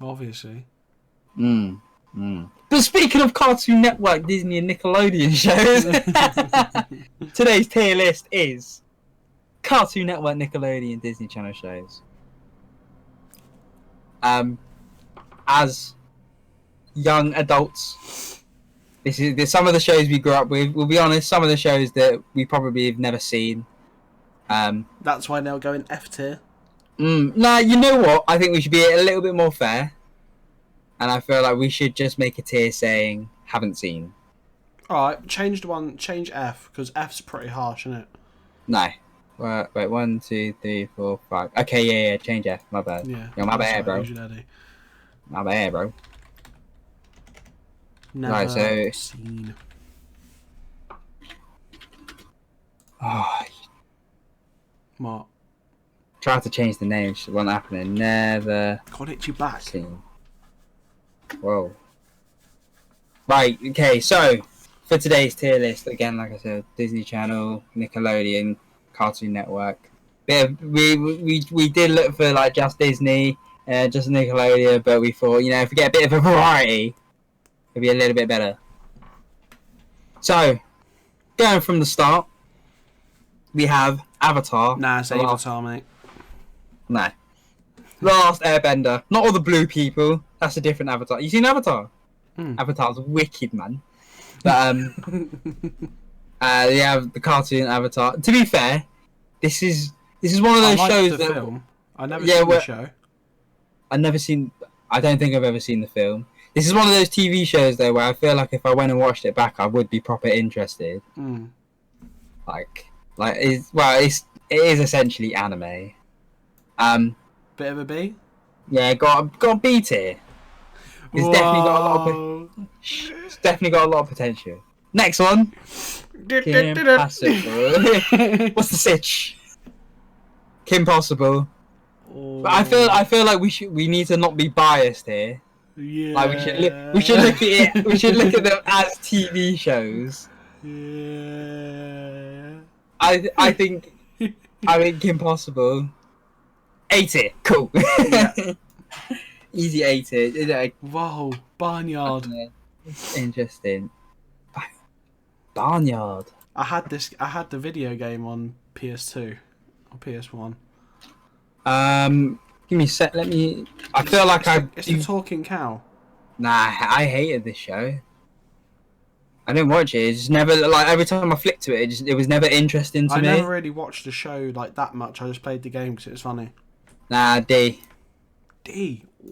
Obviously. But speaking of Cartoon Network, Disney and Nickelodeon shows, today's tier list is Cartoon Network, Nickelodeon, Disney Channel shows. As young adults, this is some of the shows we grew up with. We'll be honest, some of the shows that we probably have never seen. That's why they'll go in F tier. Nah, you know what? I think we should be a little bit more fair. And I feel like we should just make a tier saying haven't seen. Alright, change F, because F's pretty harsh, isn't it? No. Wait, 1, 2, 3, 4, 5. Okay, yeah, change F. My bad. Yeah. Yo, my bad, bro. My bad, bro. Never seen. Oh. What? Tried to change the name, it wasn't happening. Never. Got it you back. Seen. Whoa. Right, okay, so for today's tier list, again, like I said, Disney Channel, Nickelodeon, Cartoon Network. We did look for like just Disney, just Nickelodeon, but we thought, you know, if we get a bit of a variety, it'd be a little bit better. So, going from the start, we have Avatar. Nah, it's Avatar, mate. No. Last Airbender. Not all the blue people. That's a different Avatar. You seen Avatar? Avatar's wicked, man. But you have the cartoon Avatar. To be fair, this is one of those shows that film. I never seen the show. I don't think I've ever seen the film. This is one of those TV shows though where I feel like if I went and watched it back, I would be proper interested. It is essentially anime. Bit of a B. Yeah, got a B tier. It's definitely got a lot of potential. Next one. Kim Possible. What's the sitch? Kim Possible. But I feel like we need to not be biased here. Yeah. Like we should look at it. We should look at them as TV shows. Yeah. I think Kim Possible. A tier, cool. Yeah. Easy A tier. Whoa, Barnyard. It's interesting. Barnyard. I had the video game on PS2 or PS1? Give me a sec. Let me. I feel like It's the talking cow. Nah, I hated this show. I didn't watch it. It just never, like, every time I flicked to it, it was never interesting to me. I never really watched the show like that much. I just played the game because it was funny. Nah, D.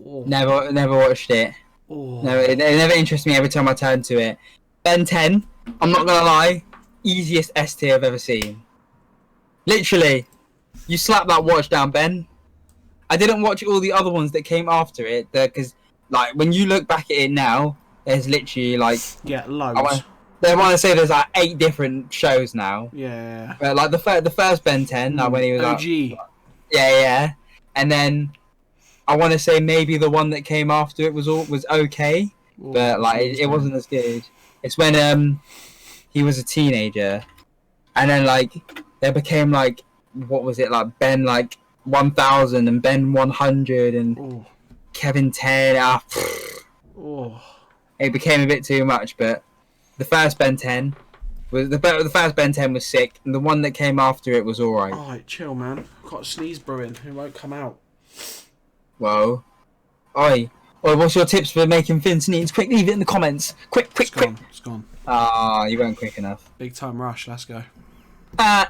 Oh. Never watched it. Oh. It never interested me every time I turned to it. Ben 10, I'm not gonna lie, easiest S tier I've ever seen. Literally, you slap that watch down, Ben. I didn't watch all the other ones that came after it, because, like, when you look back at it now, there's literally, like... Yeah, loads. I want to say there's, like, 8 different shows now. Yeah. But, like, the first Ben 10, like, when he was, OG. like... Yeah. And then, I want to say maybe the one that came after it was okay. Ooh, but, like, it wasn't as good. It's when, he was a teenager. And then, like, there became, like... What was it? Like, Ben, like, 1000 and Ben 100 and... Ooh. Kevin 10. Oh. It became a bit too much, but the first Ben 10 was the first Ben 10 was sick, and the one that came after it was alright. Alright, chill, man. I've got a sneeze brewing. It won't come out. Whoa. Oi, what's your tips for making Finn sneeze? Quick, leave it in the comments. Quick. It's gone. Ah, you weren't quick enough. Big time rush. Let's go. I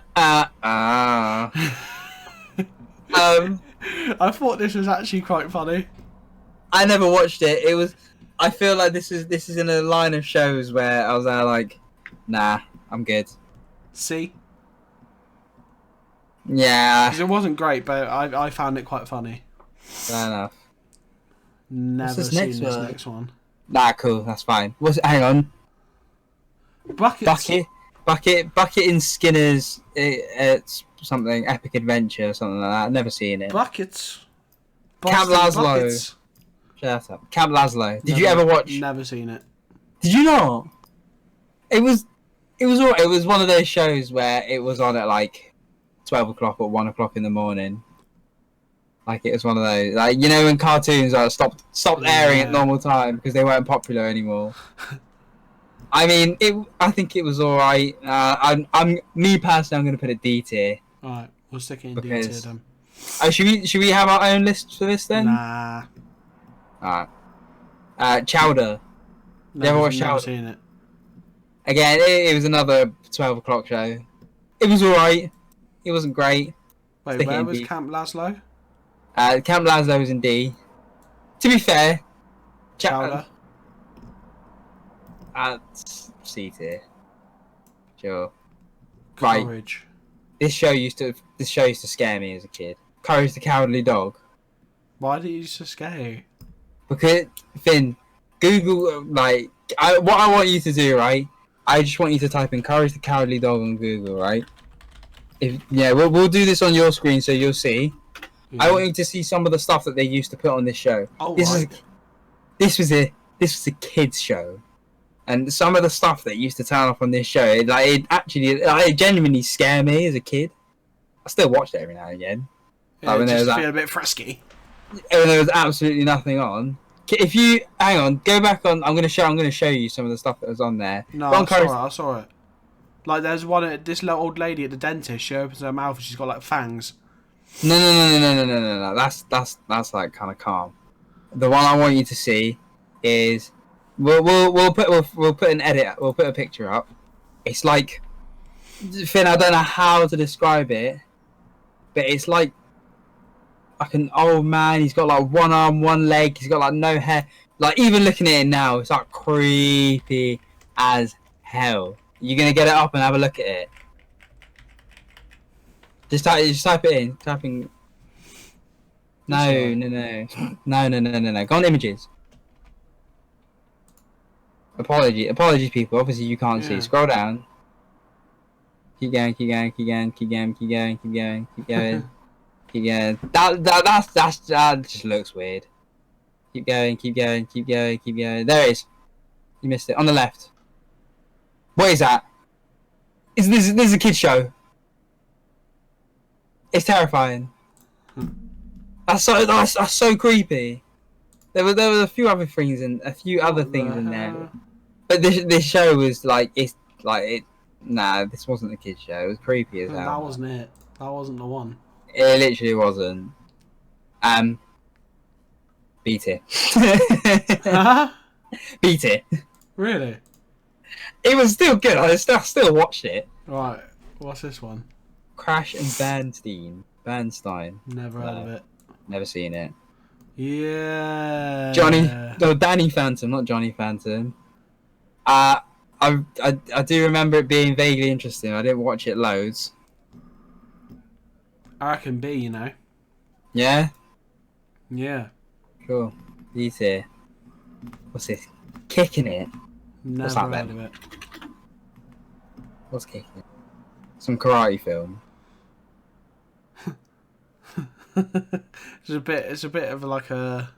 thought this was actually quite funny. I never watched it. It was. I feel like this is in a line of shows where I was like, nah, I'm good. See? Yeah. Because it wasn't great, but I found it quite funny. Fair enough. Never seen this next one. Nah, cool. That's fine. Hang on. Bucket in Skinner's. It's something epic adventure, something like that. Never seen it. Buckets. Camp Laszlo. Shut up. Camp Laszlo. Did you ever watch? Never seen it. Did you not? It was alright. It was one of those shows where it was on at like 12 o'clock or 1 o'clock in the morning. Like, it was one of those, like, you know, when cartoons stopped airing at normal time because they weren't popular anymore. I mean, I think it was alright. Me personally, I'm gonna put a D tier. Alright, we'll stick it in D tier then. Oh, should we have our own list for this then? Nah. Alright. Chowder. You ever watched Chowder? Never seen it. Again, it was another 12 o'clock show. It was alright. It wasn't great. Wait, where was Camp Laszlo? Camp Laszlo was in D. To be fair, Chowder. C tier. Sure. Courage. Right. This show used to scare me as a kid. Courage the Cowardly Dog. Why did you used to scare you? Because Finn, Google what I want you to do, right? I just want you to type in Courage the Cowardly Dog on Google, right? We'll do this on your screen so you'll see. Yeah. I want you to see some of the stuff that they used to put on this show. Oh, this was a kids show, and some of the stuff that used to turn up on this show, it genuinely scared me as a kid. I still watched it every now and again. Yeah, like when just feel a bit frisky. And there was absolutely nothing on. If you hang on, go back on. I'm gonna show you some of the stuff that was on there. No, I saw it. Like, there's one. This little old lady at the dentist. She opens her mouth and she's got like fangs. No. That's like kind of calm. The one I want you to see is we'll put an edit. We'll put a picture up. It's like, Finn, I don't know how to describe it, but it's like an old man. He's got like one arm, one leg. He's got like no hair. Like, even looking at it now, it's like creepy as hell. You're gonna get it up and have a look at it. Just type it in. Typing. No. Go on images. Apologies, people. Obviously, you can't see. Scroll down. Keep going. That just looks weird. Keep going. There it is. You missed it. On the left. What is that? This is a kids show. It's terrifying. That's so creepy. There was a few other things and a few other things in there, but this show was like, it's like Nah, this wasn't a kids show. It was creepy as hell. That wasn't it. That wasn't the one. It literally wasn't. Beat it. Huh? Beat it. Really? It was still good. I still watched it. Right. What's this one? Crash and Bernstein. Never heard of it. Never seen it. Yeah. Danny Phantom, not Johnny Phantom. I do remember it being vaguely interesting. I didn't watch it loads. I reckon B, you know. Yeah? Yeah. Cool. He's here. What's this? Kicking it? Never What's that heard then? of it. What's kicking it? Some karate film. It's a bit of like a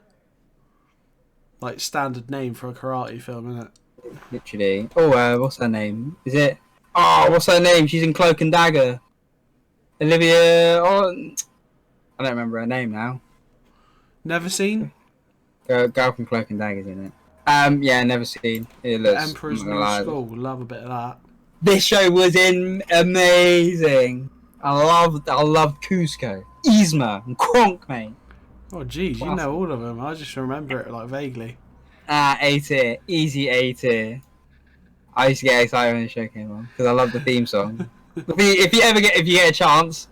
standard name for a karate film, isn't it? Literally. Oh, what's her name? Is it? Oh, what's her name? She's in Cloak and Dagger. Olivia. Oh, I don't remember her name now. Never seen? Girl from Cloak and Dagger's in it. Yeah, never seen. It looks. Emperor's New School. Love a bit of that. This show was amazing. I loved Cusco, Yzma, and Kronk, mate. Oh, geez, you know all of them. I just remember it like vaguely. A tier, easy A tier. I used to get excited when the show came on because I love the theme song. If you get a chance,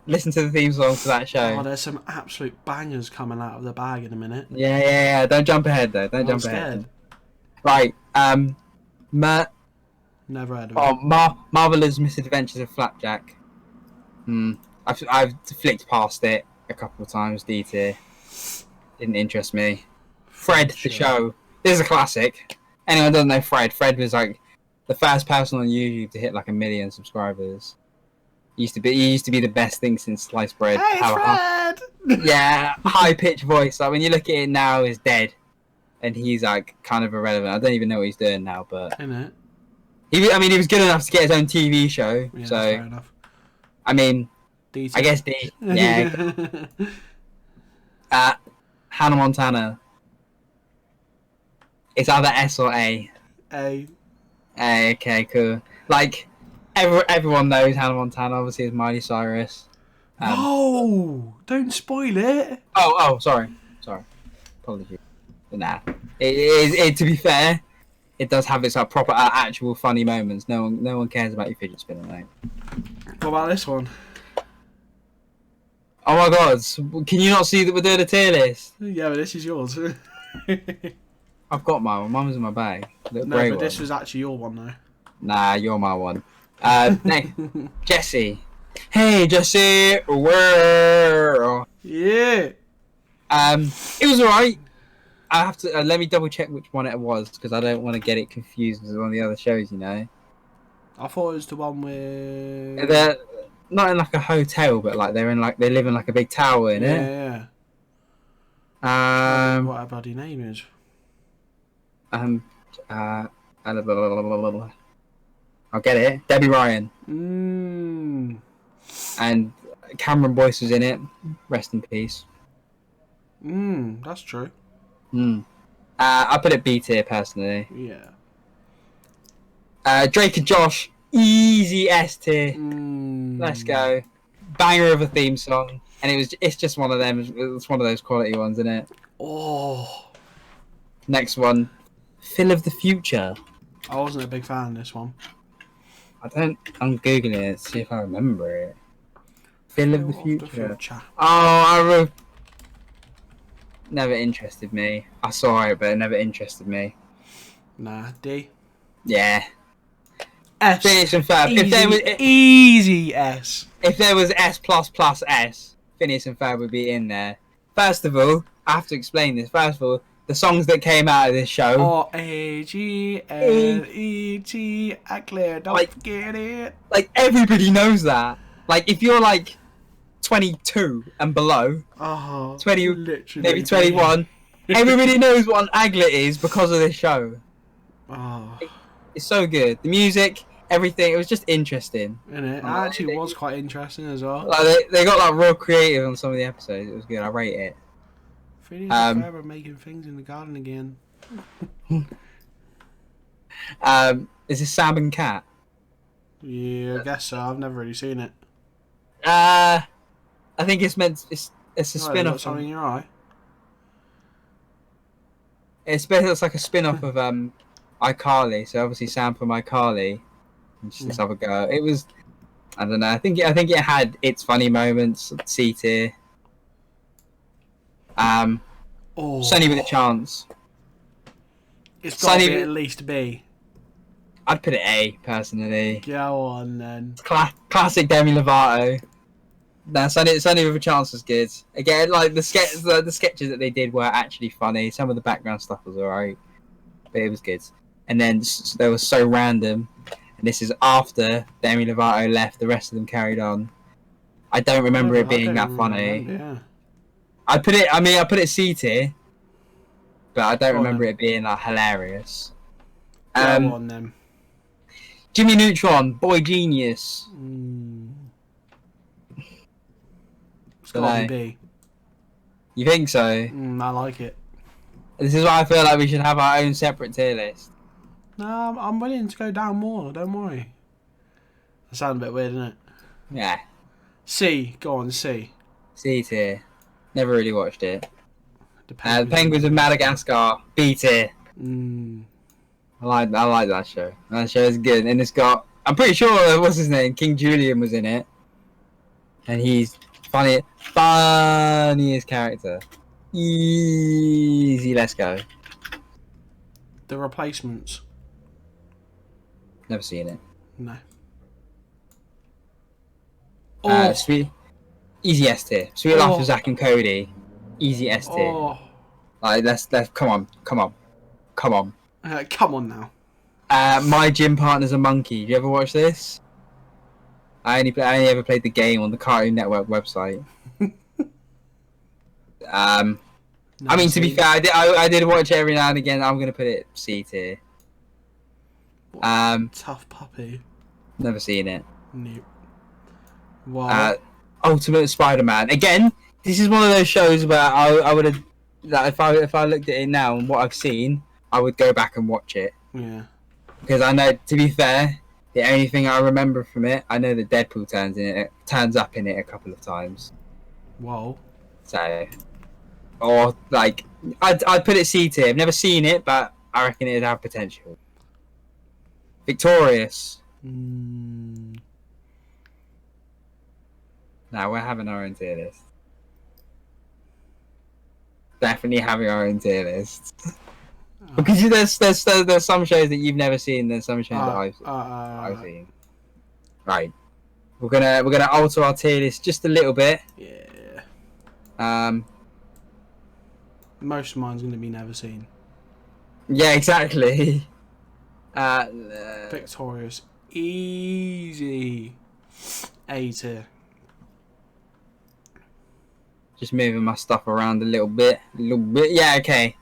listen to the theme song for that show. Oh, there's some absolute bangers coming out of the bag in a minute. Yeah. Don't jump ahead though. Don't jump ahead. Right. Never heard of it. Marvelous Misadventures of Flapjack. I've flicked past it a couple of times. D tier. Didn't interest me. Fred the show. This is a classic. Anyone doesn't know Fred? Fred was like the first person on YouTube to hit like 1 million subscribers. He used to be the best thing since sliced bread. Hey, Fred! Yeah, high pitched voice. Like when you look at it now, he's dead, and he's like kind of irrelevant. I don't even know what he's doing now, but Isn't it? he was good enough to get his own TV show. Yeah, so fair enough. I mean, D-tier. I guess D. Yeah. Hannah Montana. It's either S or A. A. Okay, cool. Like everyone knows Hannah Montana. Obviously, is Miley Cyrus. No! Don't spoil it! Oh, sorry. Apologies. But nah. To be fair, it does have its like proper actual funny moments. No one cares about your fidget spinner, mate. What about this one? Oh my god, can you not see that we're doing a tier list? Yeah, but this is yours. I've got my one. Mine was in my bag. No, but this was actually your one though. Nah, you're my one. Next, Jesse. Hey, Jesse. Where? Yeah. It was alright. I have to let me double check which one it was because I don't want to get it confused with one of the other shows. You know. I thought it was the one with. They're not in like a hotel, but like they live in like a big tower in it. Yeah. What her bloody name is? I'll get it. Debbie Ryan. And Cameron Boyce was in it. Rest in peace. That's true. I put it B tier personally. Yeah. Drake and Josh, easy S tier. Let's go. Banger of a theme song, and it's just one of them. It's one of those quality ones, isn't it? Oh. Next one, Phil of the Future. I wasn't a big fan of this one. I'm googling it to see if I remember it. Phil of the Future. Oh, never interested me. I saw it, but it never interested me. Nah, D. Yeah. S. Phineas and Ferb. Easy S. If there was S plus plus S, Phineas and Ferb would be in there. First of all, I have to explain this. First of all, the songs that came out of this show. R-A-G-L-E-T. I clear, don't forget it. Like everybody knows that. Like if you're like 22 and below, 20, maybe 21, everybody knows what an aglet is because of this show. It's so good. The music, everything. It was just interesting. It actually was quite interesting as well. Like they got like real creative on some of the episodes. It was good. I rate it. Phineas and Ferb making things in the garden again. Is this Sam and Cat? Yeah, I guess so. I've never really seen it. I think it's meant. It's a spin-off. Got something in your eye? It's like a spin-off of iCarly. So obviously Sam from iCarly. And just this other girl. It was. I don't know. I think it had its funny moments. C tier. Sunny with a Chance. It's got to Sunny be with- at least B. I'd put it A personally. Go on then. Classic Demi Lovato. Nah, Sunny with a Chance was good. Again, like the sketches that they did were actually funny. Some of the background stuff was alright, but it was good. And then they were so random. And this is after Demi Lovato left. The rest of them carried on. I don't remember it being that funny. Yeah. I put it C tier, but I don't remember it being like hilarious. Go on then. Jimmy Neutron, Boy Genius. It's got to be B. You think so? I like it. This is why I feel like we should have our own separate tier list. No, I'm willing to go down more. Don't worry. That sounds a bit weird, doesn't it? Yeah. C. Go on, C. C tier. Never really watched it. The Penguins of Madagascar. B tier. I like that show. That show is good, and it's got. I'm pretty sure what's his name, King Julian was in it, and he's funniest character. Easy, let's go. The Replacements. Never seen it. No. Sweet. Easy S tier. Sweet Life of Zack and Cody. Easy S tier. Like let's come on. Come on now. My Gym Partner's a Monkey. Did you ever watch this? I only ever played the game on the Cartoon Network website. I mean, to be fair, I did watch it every now and again. I'm gonna put it C tier. Tough Puppy. Never seen it. Nope. Wow. Ultimate Spider-Man. Again, this is one of those shows where I would have, like, if I looked at it now and what I've seen, I would go back and watch it. Yeah. Because I know, to be fair, the only thing I remember from it, I know that Deadpool turns up in it a couple of times. Whoa. So, or like, I'd put it C tier. I've never seen it, but I reckon it'd have potential. Victorious. Nah, we're having our own tier list. Definitely having our own tier list. Because there's some shows that you've never seen, there's some shows that I've seen. Right. We're gonna alter our tier list just a little bit. Yeah. Most of mine's gonna be never seen. Yeah, exactly. Victorious. Easy. A tier. Just moving my stuff around a little bit. Yeah, okay.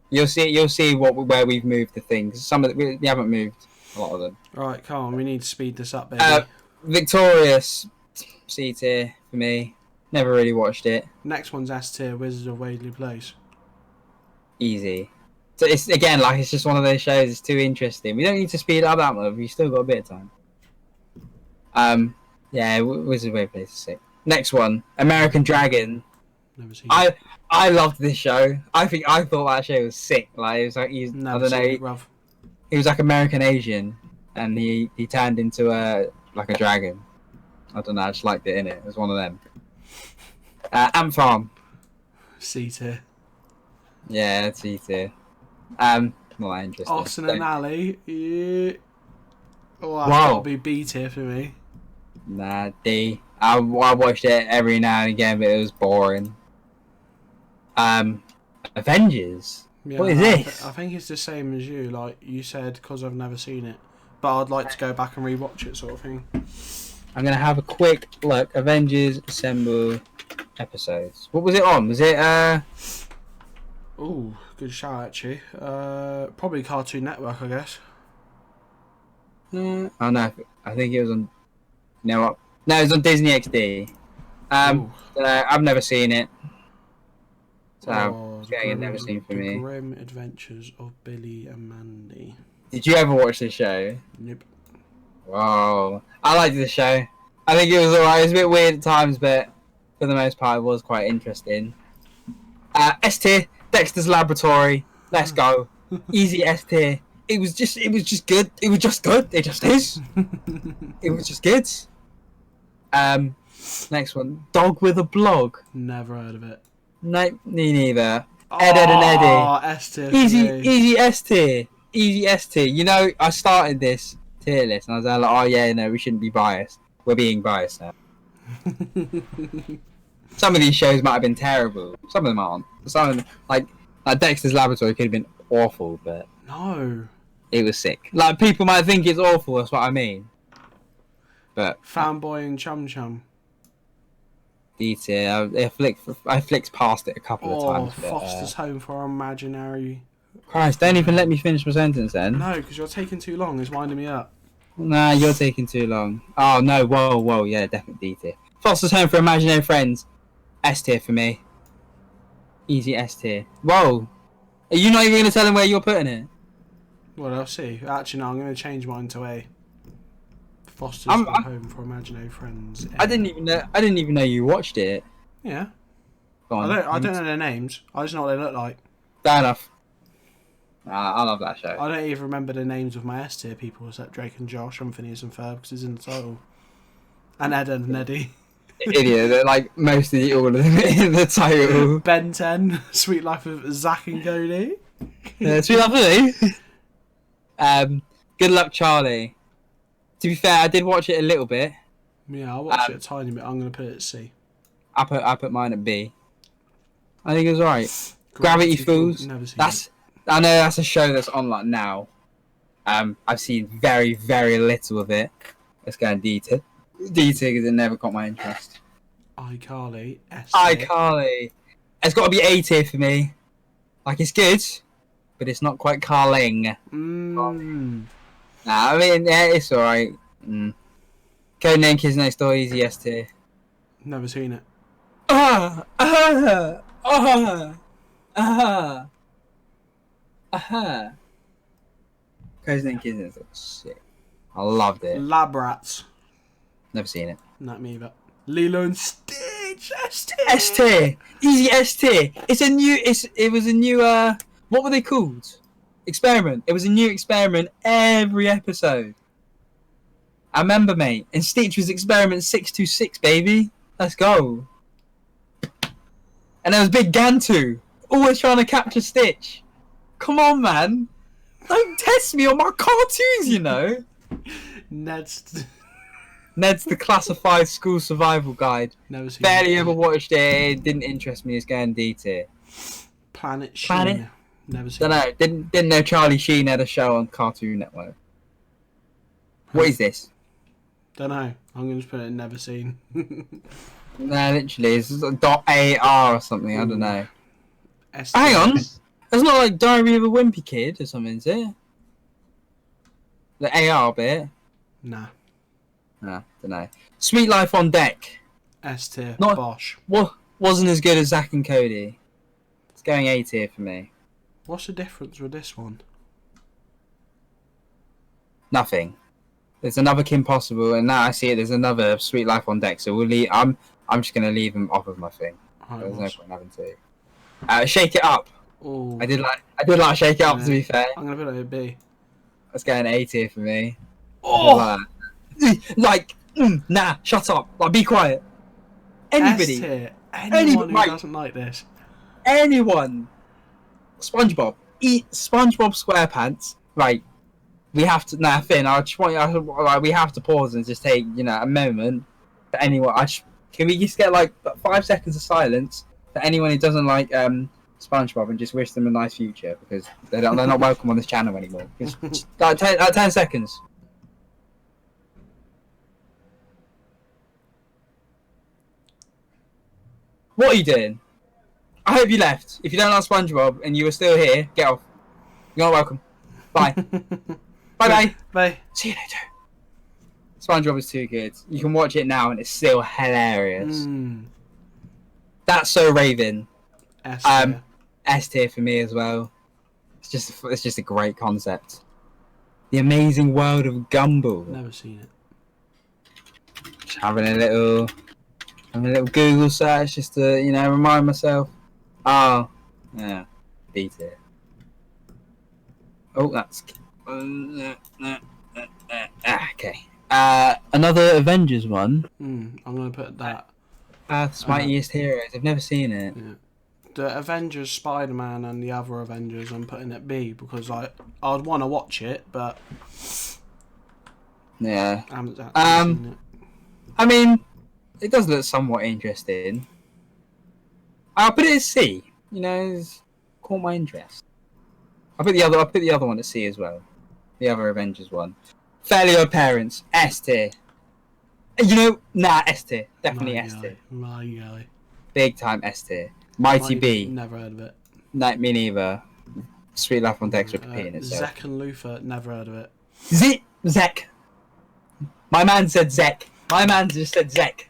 You'll see where we've moved the things. Some of we haven't moved a lot of them. Right, come on. We need to speed this up, baby. Victorious, C tier for me. Never really watched it. Next one's S tier. Wizards of Waverly Place. Easy. So it's again like it's just one of those shows. It's too interesting. We don't need to speed it up that much. We've still got a bit of time. Yeah, Wizards of Waverly Place is sick. Next one, American Dragon. Never seen I loved this show. I thought that show was sick. Like it was like I don't know. He was like American Asian, and he turned into a dragon. I don't know. I just liked it in it. It was one of them. Ant Farm. C tier. Yeah, it's C tier. Not that interesting. Austin and Ally. Yeah. Oh, that's Wow. gotta be B tier for me. Nah, D. I watched it every now and again, but it was boring. Avengers. Yeah, What is this? I think it's the same as you. Like you said, because I've never seen it, but I'd like to go back and rewatch it, sort of thing. I'm gonna have a quick look. Avengers Assemble episodes. What was it on? Was it Ooh, good shout actually. Probably Cartoon Network, I guess. Oh no, I think it was on. No, it was on Disney XD. I've never seen it. So getting it never seen for me. Grim Adventures of Billy and Mandy. Did you ever watch this show? Nope. Wow. I liked the show. I think it was alright. It was a bit weird at times, but for the most part, it was quite interesting. S tier, Dexter's Laboratory. Let's go. Easy S tier. It was just good. It was just good. It just is. It was just good. Next one, Dog with a Blog. Never heard of it. No, me neither. Ed and Eddie. Oh, S tier. Easy S tier. Easy S tier. You know, I started this tier list and I was like, oh yeah, no, we shouldn't be biased. We're being biased now. Some of these shows might have been terrible. Some of them aren't. Some of them, like Dexter's Laboratory could have been awful, but no, it was sick. Like, people might think it's awful, that's what I mean. But Fanboy and Chum Chum. D tier. I flicked past it a couple of times. But, Foster's Home for Imaginary. Christ, don't even let me finish my sentence then. No, because you're taking too long. It's winding me up. Nah, you're taking too long. Oh no, whoa, yeah, definitely D tier. Foster's Home for Imaginary Friends. S tier for me. Easy S tier. Whoa. Are you not even going to tell him where you're putting it? Well, I'll see. Actually, no, I'm going to change mine to A. Foster's Home for Imaginary Friends. I didn't even know you watched it. Yeah. Go on. I don't know their names. I just know what they look like. Fair enough. I love that show. I don't even remember the names of my S tier people except Drake and Josh and Phineas and Ferb because it's in the title. And Ed and Eddie. Idiot, they're like mostly all of them in the title. Ben 10, Sweet Life of Zach and Cody. Sweet Life of Me. Good Luck Charlie. To be fair, I did watch it a little bit. Yeah, I watched it a tiny bit. I'm going to put it at C. I put mine at B. I think it was alright. Gravity Falls. I know that's a show that's on like now. I've seen very, very little of it. Let's go D tier. D tier because it never caught my interest. iCarly. S tier. iCarly. It's got to be A tier for me. Like, it's good, but it's not quite Carling. Nah, I mean, yeah, it's alright. Codename Kids Next Door, easy S tier. Never seen it. Codename Kids Next Door, sick. I loved it. Lab Rats. Never seen it. Not me either. Lilo and Stitch. S tier. S tier. Easy S tier. It was a new what were they called? Experiment. It was a new experiment every episode. I remember, mate. And Stitch was experiment 626, baby. Let's go. And there was Big Gantu, always trying to capture Stitch. Come on, man. Don't test me on my cartoons, you know. Ned's the Classified School Survival Guide. Never seen Barely it. ever watched it. It didn't interest me. It's going D tier. Planet Sheen. Never seen Don't know. Didn't know Charlie Sheen had a show on Cartoon Network. What is this? Don't know. I'm going to put it never seen. No, literally, it's .AR or something. I don't know. S Hang on. It's not like Diary of a Wimpy Kid or something, is it? The AR bit? Nah. Nah, don't know. Sweet Life on Deck. S tier. Not- Bosh. Wasn't as good as Zack and Cody. It's going A tier for me. What's the difference with this one? Nothing. There's another Kim Possible, and now I see it. There's another Sweet Life on Deck. So we'll leave. I'm just gonna leave them off of my thing. There's no point having to. Shake It Up. Ooh. I did like Shake It Up. To be fair, I'm gonna put it at B. that's going A tier for me. Oh. Nah, shut up. Like, be quiet. Anybody. S tier. Anyone who right. doesn't like this. Anyone. SpongeBob. Eat SpongeBob SquarePants. Right. We have to. Nah, Finn. We have to pause and just take a moment for anyone. Can we just get like 5 seconds of silence for anyone who doesn't like SpongeBob and just wish them a nice future because they're not welcome on this channel anymore. Just, 10 seconds. What are you doing? I hope you left. If you don't like SpongeBob and you were still here, get off. You're not welcome. Bye. Bye. Bye. See you later. SpongeBob is too good. You can watch it now and it's still hilarious. That's So Raven. S tier. S tier for me as well. It's just a great concept. The Amazing World of Gumball. Never seen it. Just having a little Google search just to, you know, remind myself. Oh, yeah, B tier. Oh, that's okay. Another Avengers one. I'm gonna put that. Earth's Mightiest Heroes. I've never seen it. Yeah. The Avengers, Spider-Man, and the other Avengers, I'm putting at B because I'd want to watch it, but Yeah. I haven't seen it. I mean, it does look somewhat interesting. I'll put it as C. You know, it's caught my interest. I'll put the other one at C as well. The other Avengers one. Fairly Odd Parents, S tier. You know, nah, S tier. Definitely S tier. My guy. Big time S tier. Mighty B. Never heard of it. No, me neither. Sweet Life on Dex repeating itself. Zek and Luther, never heard of it. Zek. My man said Zek. My man just said Zek.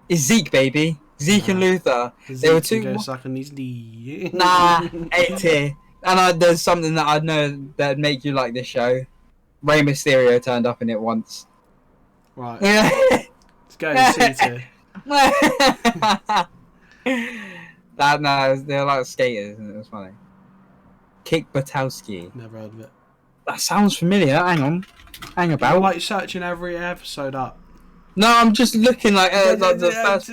It's Zeke, baby. Zeke and Luther. They were two. Go sucking his D. Nah, A tier. And there's something that I know that'd make you like this show. Rey Mysterio turned up in it once. Right. Let's go to C tier. They're like skaters, and it was funny. Kick Butowski. Never heard of it. That sounds familiar. Hang about. You're like searching every episode up. No, I'm just looking like the first.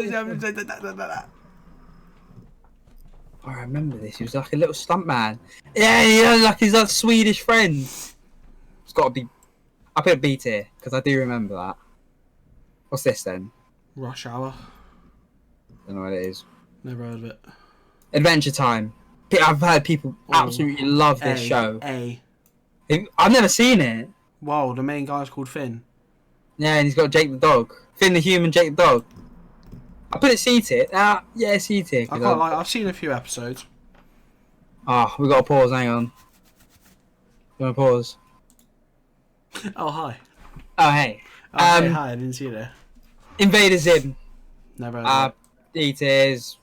I remember this. He was like a little stuntman. Yeah, like his Swedish friend. It's got to be. I put B tier because I do remember that. What's this then? Rush Hour. Don't know what it is. Never heard of it. Adventure Time. I've heard people absolutely love this show. I've never seen it. Wow, the main guy's called Finn. Yeah, and he's got Jake the dog. Finn the human, Jake the dog. I put it C tier. Yeah, C tier. I've seen a few episodes. We got to pause. Hang on. You want to pause? Oh, hi. Oh, hey. Hey, hi, I didn't see you there. Invader Zim. Never heard of it. D tiers.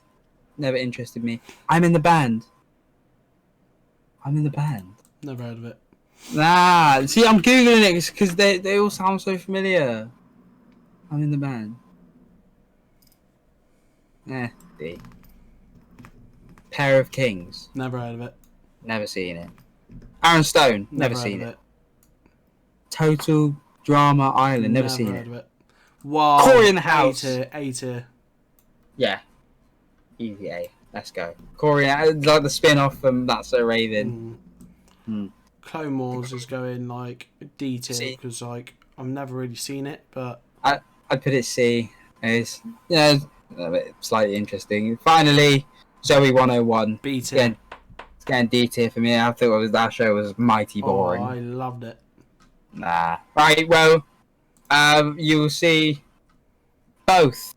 Never interested me. I'm in the band. Never heard of it. Nah, see, I'm googling it because they all sound so familiar. I'm in the band. D. Pair of Kings. Never heard of it. Never seen it. Aaron Stone. Never seen it. it. Total Drama Island. Never seen heard it. of it. Wow. Corey in the House. A tier. Yeah. Easy A. Let's go. Corey, like the spin-off from That's So Raven. Clone Wars is going like D tier because like I've never really seen it, but I'd put it C. It's a bit slightly interesting. Finally, Zoe 101. B tier. It's getting D tier for me. I thought that show was mighty boring. Oh, I loved it. Nah. Right. Well, you will see both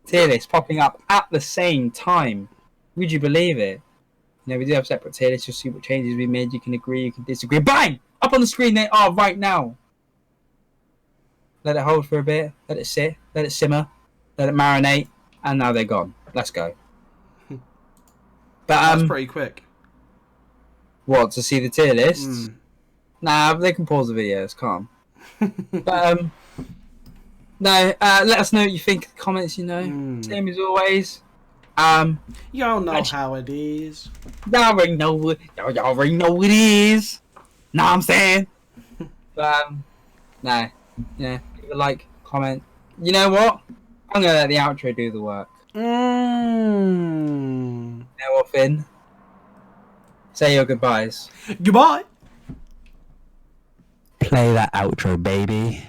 tier lists popping up at the same time. Would you believe it? You know, we do have separate tier lists. You'll see what changes we made. You can agree, you can disagree. Bang! Up on the screen they are right now. Let it hold for a bit. Let it sit. Let it simmer. Let it marinate. And now they're gone. Let's go. But that's pretty quick. What, to see the tier list? Nah, they can pause the video. It's calm. But no. Let us know what you think in the comments. You know, same as always. Y'all know how it is. Y'all already know what it is. Know what I'm saying? But no. Yeah. Leave a like, comment. You know what? I'm gonna let the outro do the work. You know what, Finn? Say your goodbyes. Goodbye. Play that outro, baby.